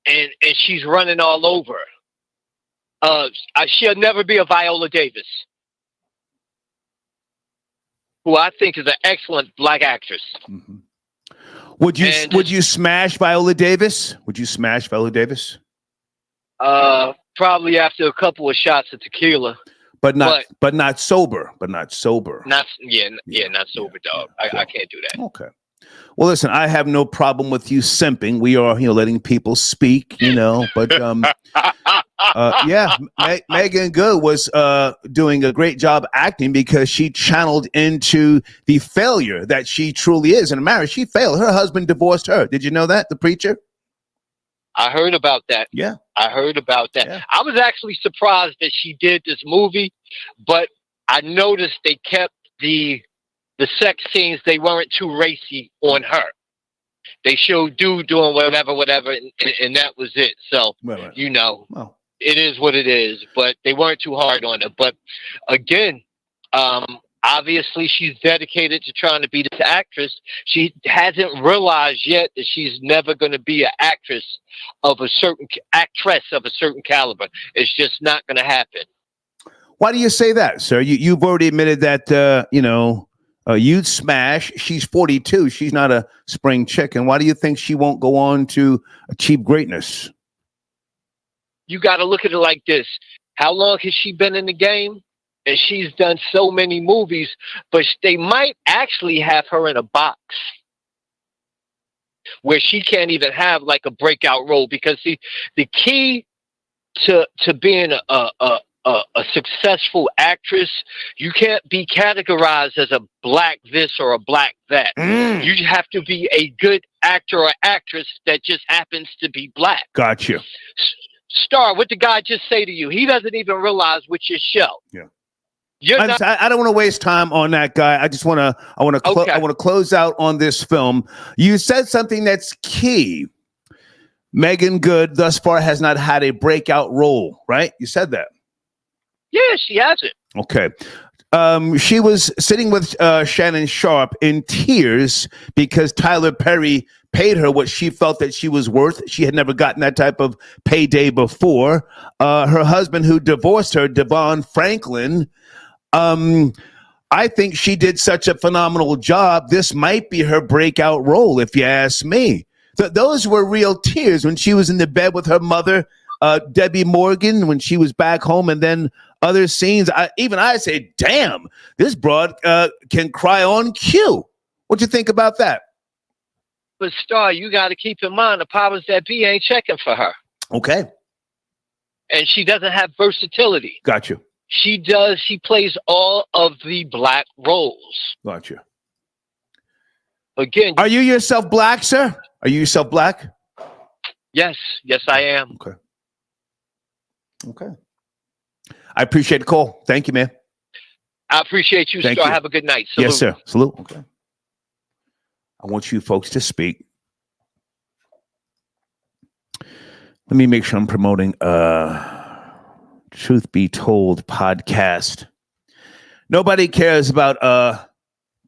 and she's running all over. She'll never be a Viola Davis, who I think is an excellent black actress. Mm-hmm. Would you smash Viola Davis? Would you smash Viola Davis? Probably after a couple of shots of tequila. But not sober. Not sober, dog. I can't do that. Okay. Well, listen, I have no problem with you simping. We are, letting people speak, but yeah, Meagan Good was doing a great job acting because she channeled into the failure that she truly is in a marriage. She failed. Her husband divorced her. Did you know that, the preacher? I heard about that. Yeah. I heard about that. Yeah. I was actually surprised that she did this movie, but I noticed they kept the sex scenes, they weren't too racy on her. They showed dude doing whatever, and that was it. So, you know, it is what it is, but they weren't too hard on her. But again, obviously she's dedicated to trying to be this actress. She hasn't realized yet that she's never going to be an actress of a certain caliber. It's just not going to happen. Why do you say that, sir? You've already admitted that, you'd smash. She's 42. She's not a spring chicken. Why do you think she won't go on to achieve greatness? You got to look at it like this. How long has she been in the game? And she's done so many movies, but they might actually have her in a box where she can't even have like a breakout role, because the key to being a successful actress, you can't be categorized as a black this or a black that. You have to be a good actor or actress that just happens to be black. Gotcha. Star, what the guy just say to you? He doesn't even realize which is show. Yeah. I don't want to waste time on that guy. I just want to close out on this film. You said something that's key. Meagan Good thus far has not had a breakout role, right? You said that. Yeah, she hasn't. Okay. She was sitting with Shannon Sharpe in tears because Tyler Perry paid her what she felt that she was worth. She had never gotten that type of payday before. Her husband, who divorced her, Devon Franklin, I think she did such a phenomenal job. This might be her breakout role, if you ask me. Those were real tears when she was in the bed with her mother, Debbie Morgan, when she was back home, and then other scenes. I say, damn, this broad can cry on cue. What you think about that? But Star, you got to keep in mind the powers that be ain't checking for her. Okay. And she doesn't have versatility. Got you. She plays all of the black roles. Gotcha. Again. Are you yourself black, sir? Are you yourself black? Yes, I am. Okay. I appreciate the call. Thank you, man. I appreciate you, Star. Have a good night. Salute. Yes, sir. Salute. Okay. I want you folks to speak. Let me make sure I'm promoting Truth Be Told podcast. Nobody cares about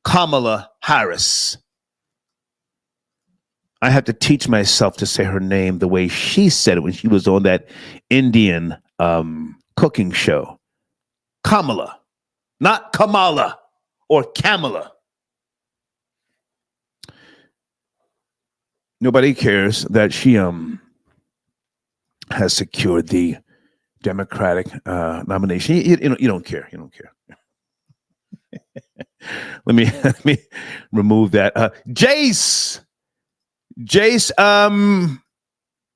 Kamala Harris. I have to teach myself to say her name the way she said it when she was on that Indian cooking show. Kamala, not Kamala or Kamala. Nobody cares that she has secured the Democratic nomination. You don't care. You don't care. let me remove that. Jace,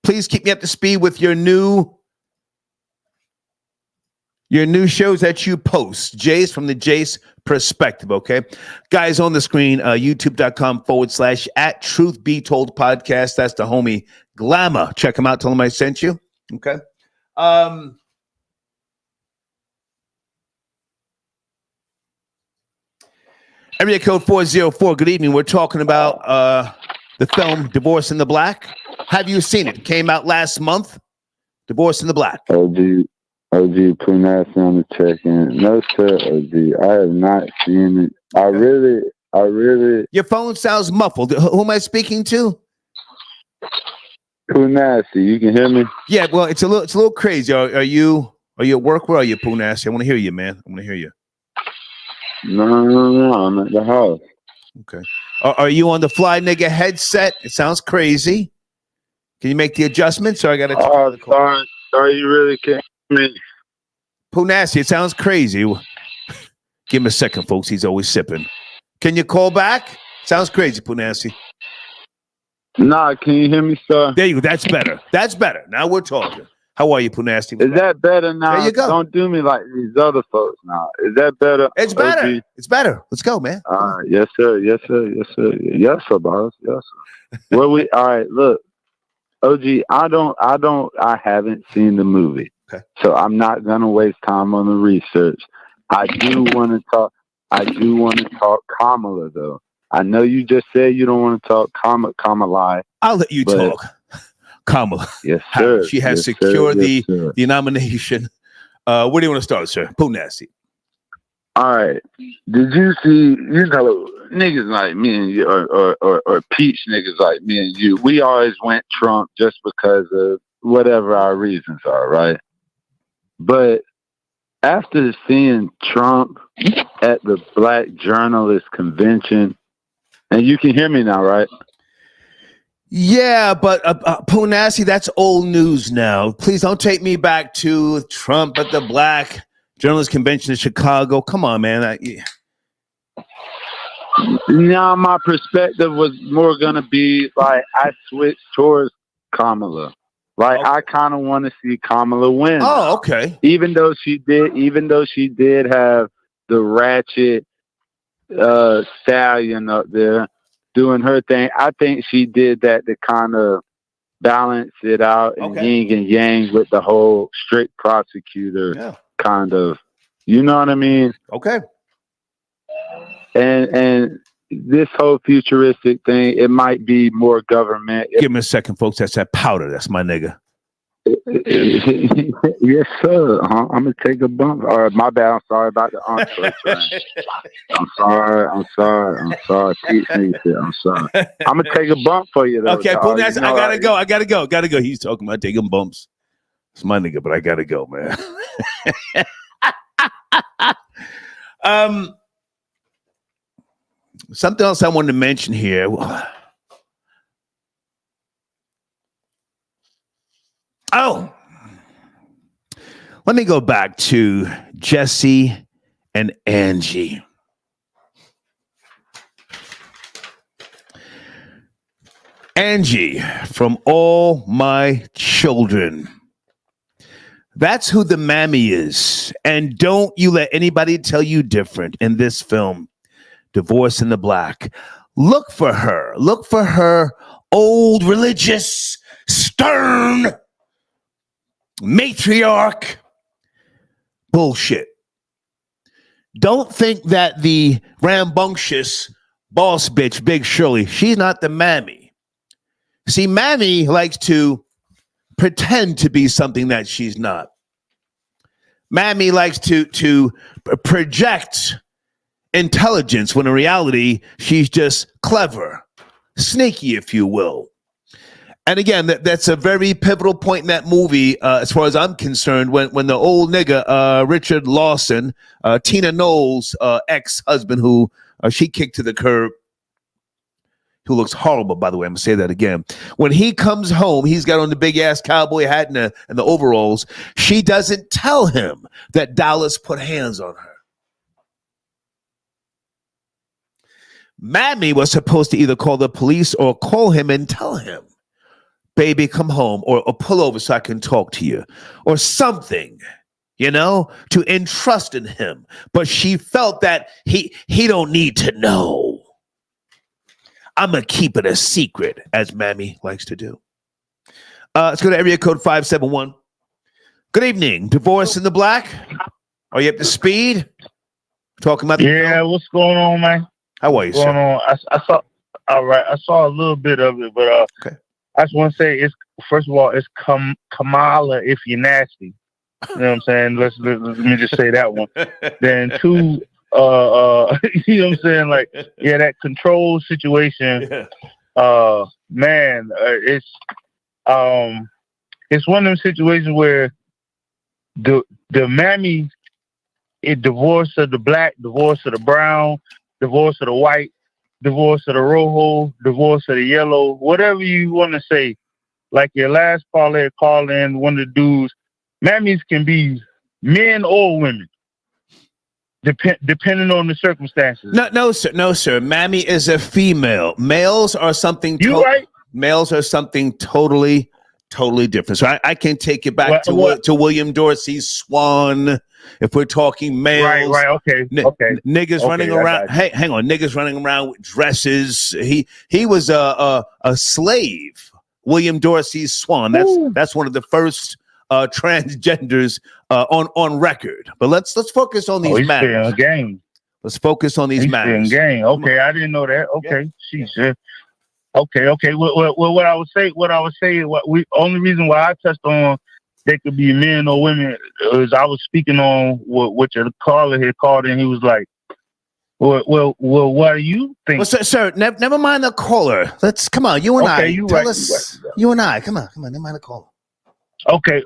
please keep me up to speed with your new shows that you post. Jace from the Jace Perspective, okay? Guys, on the screen, youtube.com/@Truth Be Told podcast. That's the homie Glamour. Check him out. Tell him I sent you, okay? Area code 404. Good evening. We're talking about the film Divorce in the Black. Have you seen it? It came out last month. Divorce in the Black. OG, putting that on the check-in. No, sir, OG. I have not seen it. I really. Your phone sounds muffled. Who am I speaking to? Pooh Nasty. You can hear me? Yeah. Well, it's a little crazy. Are you at work? Where are you, Pooh Nasty? I want to hear you, man. I want to hear you. No. I'm at the house. Okay. Are you on the Fly Nigga headset? It sounds crazy. Can you make the adjustments, or I got to? Oh, sorry, you really can't. Pooh Nasty, it sounds crazy. Give him a second, folks. He's always sipping. Can you call back? Sounds crazy, Pooh Nasty. Nah, can you hear me, sir? There you go. That's better. That's better. Now we're talking. How are you, Pooh Nasty? Is that better now? There you go. Don't do me like these other folks now. Is that better? It's better. OG? It's better. Let's go, man. All right. Yes, sir. Yes, sir. Yes, sir. Yes, sir, boss. Yes, sir. All right, look. OG, I haven't seen the movie. Okay. So I'm not gonna waste time on the research. I do want to talk Kamala though. I know you just said you don't want to talk Kamala. I'll let you talk. Kamala. Yes, sir. She has yes, secured sir. Yes, sir. the nomination. Where do you want to start, sir? Pooh Nasty. All right. Did you see, niggas like me and you, or Peach niggas like me and you, we always went Trump just because of whatever our reasons are, right? But after seeing Trump at the Black Journalist Convention, and you can hear me now, right? Yeah, but Pooh Nasty, that's old news now. Please don't take me back to Trump at the Black Journalist Convention in Chicago. Come on, man. Now, my perspective was more going to be like I switched towards Kamala. Like, I kind of want to see Kamala win. Oh, okay. Even though she did have the ratchet stallion up there doing her thing, I think she did that to kind of balance it out and yin and yang with the whole strict prosecutor kind of, you know what I mean? Okay. And this whole futuristic thing, it might be more government. Give me a second, folks. That's that powder. That's my nigga. Yes, sir. I'm gonna take a bump. All right, my bad. I'm sorry about the answer. I'm sorry. Peace, nigga. I'm sorry. I'm gonna take a bump for you, though. Okay, Pooh Nasty, I gotta go. He's talking about taking bumps. It's my nigga, but I gotta go, man. Something else I wanted to mention here. Oh, let me go back to Jesse and Angie. Angie from All My Children. That's who the mammy is. And don't you let anybody tell you different in this film, Divorce in the Black. Look for her. Look for her old, religious, stern matriarch bullshit. Don't think that the rambunctious boss bitch, Big Shirley, she's not the mammy. See, mammy likes to pretend to be something that she's not. Mammy likes to project intelligence when in reality she's just clever, sneaky, if you will. And again, that's a very pivotal point in that movie, as far as I'm concerned, when the old nigga, Richard Lawson, Tina Knowles' ex-husband, who she kicked to the curb, who looks horrible, by the way, I'm going to say that again. When he comes home, he's got on the big-ass cowboy hat and the overalls. She doesn't tell him that Dallas put hands on her. Mammy was supposed to either call the police or call him and tell him, baby, come home, or pull over so I can talk to you, or something, to entrust in him. But she felt that he don't need to know. I'm going to keep it a secret, as Mammy likes to do. Let's go to area code 571. Good evening. Divorce in the Black. Are you up to speed? Talking about what's going on, man? How are you, sir? I saw. All right, I saw a little bit of it, but okay. I just want to say, first of all, it's Kamala if you're nasty. You know what I'm saying? Let me just say that one. Then two, you know what I'm saying? Like, that control situation. Man, it's one of them situations where the mammy, divorce of the black, divorce of the brown, divorce of the white, divorce of the rojo, divorce of the yellow, whatever you want to say. Like your last caller called in, one of the dudes, mammies can be men or women, depending on the circumstances. No, sir. Mammy is a female. Males are something. Right. Males are something totally different. So I can take it back to William Dorsey's Swan. If we're talking males, right, okay, niggas running around. Hey, hang on, niggas running around with dresses. He was a slave William Dorsey's Swan. That's one of the first transgenders on record. But let's focus on these matters. Game. Let's focus on these matters. Game. Okay, I didn't know that. Okay, she's okay. Well, what I would say, only reason why I touched on they could be men or women is I was speaking on what your caller had called, and he was like, well, what do you think? Well, sir, never mind the caller. Let's come on, you and I. Tell us, you and I. Come on, never mind the caller. Okay.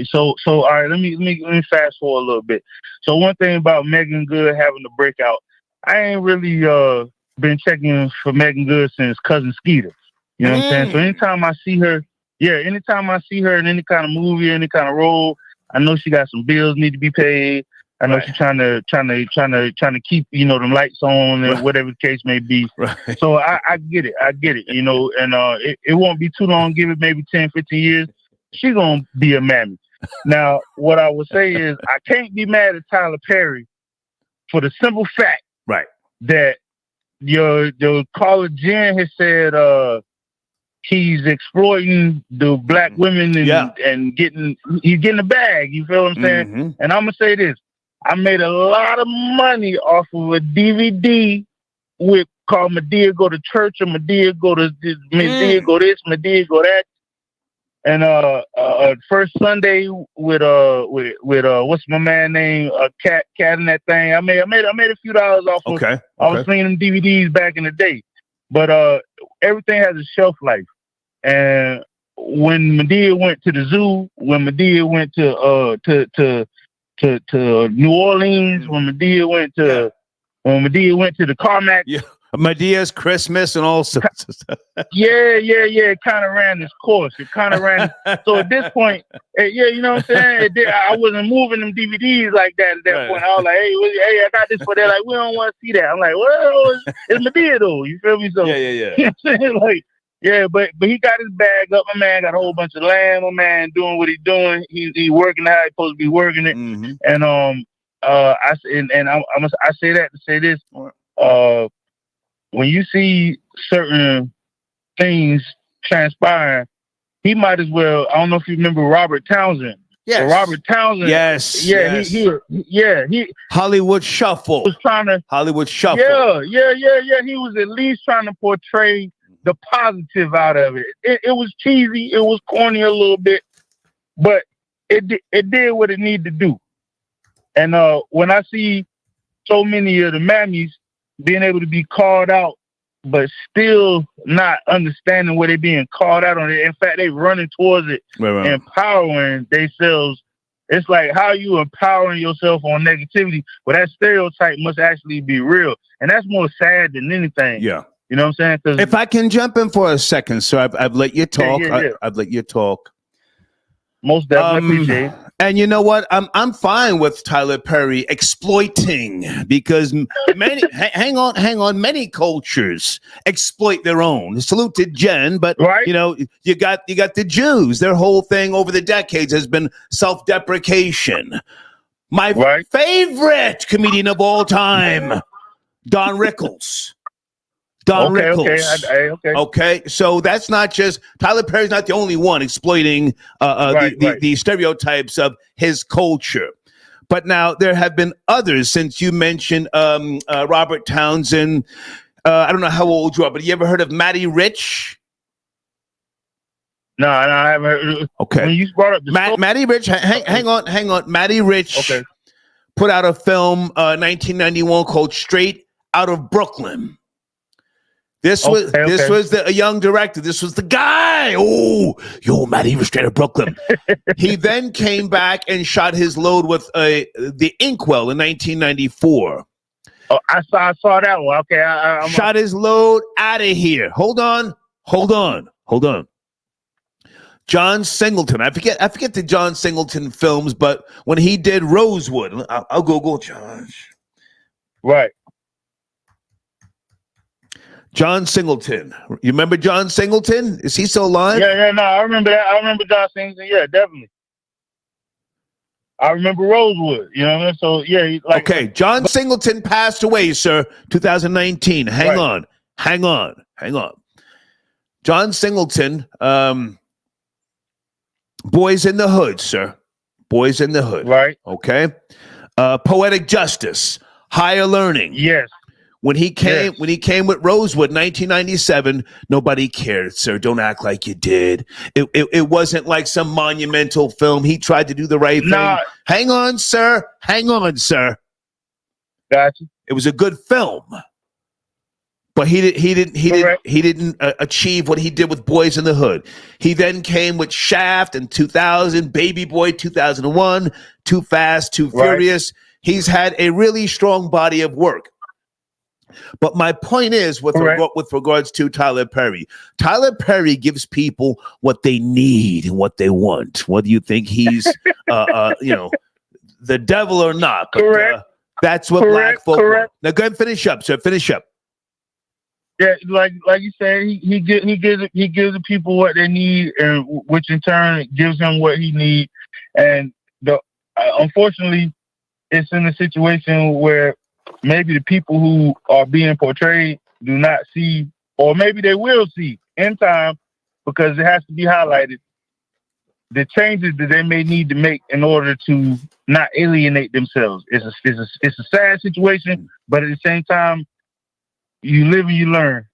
So all right, let me fast forward a little bit. So one thing about Meagan Good having the breakout, I ain't really been checking for Meagan Good since Cousin Skeeter. You know what I'm saying? So anytime I see her in any kind of movie, any kind of role, I know she got some bills need to be paid. I know she's trying to keep, you know, them lights on and whatever the case may be. Right. So I get it, you know, and it won't be too long, give it maybe 10, 15 years. She's going to be a mammy. Now, what I would say is I can't be mad at Tyler Perry for the simple fact that your caller Jen has said he's exploiting the black women and he's getting a bag. You feel what I'm saying? Mm-hmm. And I'm going to say this. I made a lot of money off of a DVD called Medea Go to Church or Medea Go to Medea Go this, Medea Go that. And first Sunday with what's my man name? Cat in that thing. I made a few dollars off of I was seeing them DVDs back in the day. But everything has a shelf life. And when Medea went to the zoo, when Medea went to New Orleans, when Medea went to the Carmack. Yeah. Medea's Christmas and all sorts of stuff. Yeah. It kind of ran its course. So at this point, you know what I'm saying? I wasn't moving them DVDs like that at that point. I was like, hey, I got this for that. Like, we don't want to see that. I'm like, well, it's Medea though. You feel me? So yeah. You know what I'm saying? Like, yeah, but he got his bag up. My man got a whole bunch of land. My man doing what he's doing. He working how he's supposed to be working it. Mm-hmm. And I say that to say this. When you see certain things transpire, he might as well. I don't know if you remember Robert Townsend. Yes. Robert Townsend. Yes. Yeah. Yes. He Hollywood Shuffle. Was trying to Hollywood Shuffle. Yeah. He was at least trying to portray the positive out of it. It was cheesy. It was corny a little bit, but it did what it needed to do. And when I see so many of the mammies being able to be called out, but still not understanding what they're being called out on it. In fact, they running towards it, empowering themselves. It's like, how are you empowering yourself on negativity? Well, that stereotype must actually be real. And that's more sad than anything. Yeah. You know what I'm saying? If I can jump in for a second, sir, I've let you talk. Yeah. I've let you talk. Most definitely appreciate it. And you know what? I'm fine with Tyler Perry exploiting, because many hang on, many cultures exploit their own. Salute to Jen, but you know, you got the Jews. Their whole thing over the decades has been self-deprecation. My favorite comedian of all time, Don Rickles. Okay. So that's not just Tyler Perry's not the only one exploiting the stereotypes of his culture. But now there have been others, since you mentioned Robert Townsend. I don't know how old you are, but you ever heard of Matty Rich? No, I haven't heard. Okay. When you brought up Matty Rich, hang on. Matty Rich put out a film 1991 called Straight Out of Brooklyn. This was a young director. This was the guy. Oh, Matty was straight out of Brooklyn. He then came back and shot his load with the Inkwell in 1994. Oh, I saw that one. Okay, shot his load out of here. Hold on. John Singleton. I forget the John Singleton films, but when he did Rosewood, I'll Google Josh. Right. John Singleton. You remember John Singleton? Is he still alive? Yeah, no, I remember that. I remember John Singleton. Yeah, definitely. I remember Rosewood. You know what I mean? So, yeah. Okay, John Singleton passed away, sir, 2019. Hang on. John Singleton, Boys in the Hood, sir. Boys in the Hood. Right. Okay. Poetic Justice, Higher Learning. Yes. When he came with Rosewood, 1997, nobody cared, sir. Don't act like you did. It wasn't like some monumental film. He tried to do the right thing. Hang on, sir. Hang on, sir. Gotcha. It was a good film, but he didn't achieve what he did with Boys in the Hood. He then came with Shaft in 2000, Baby Boy 2001, Too Fast, Too Furious. He's had a really strong body of work. But my point is, with regards to Tyler Perry gives people what they need and what they want. Whether you think he's, the devil or not. But, that's what black folk want. Now go ahead and finish up, sir. Finish up. Yeah, like you said, he gives the people what they need, and which in turn gives him what he needs. And unfortunately, it's in a situation where maybe the people who are being portrayed do not see, or maybe they will see in time, because it has to be highlighted, the changes that they may need to make in order to not alienate themselves. It's a sad situation, but at the same time, you live and you learn.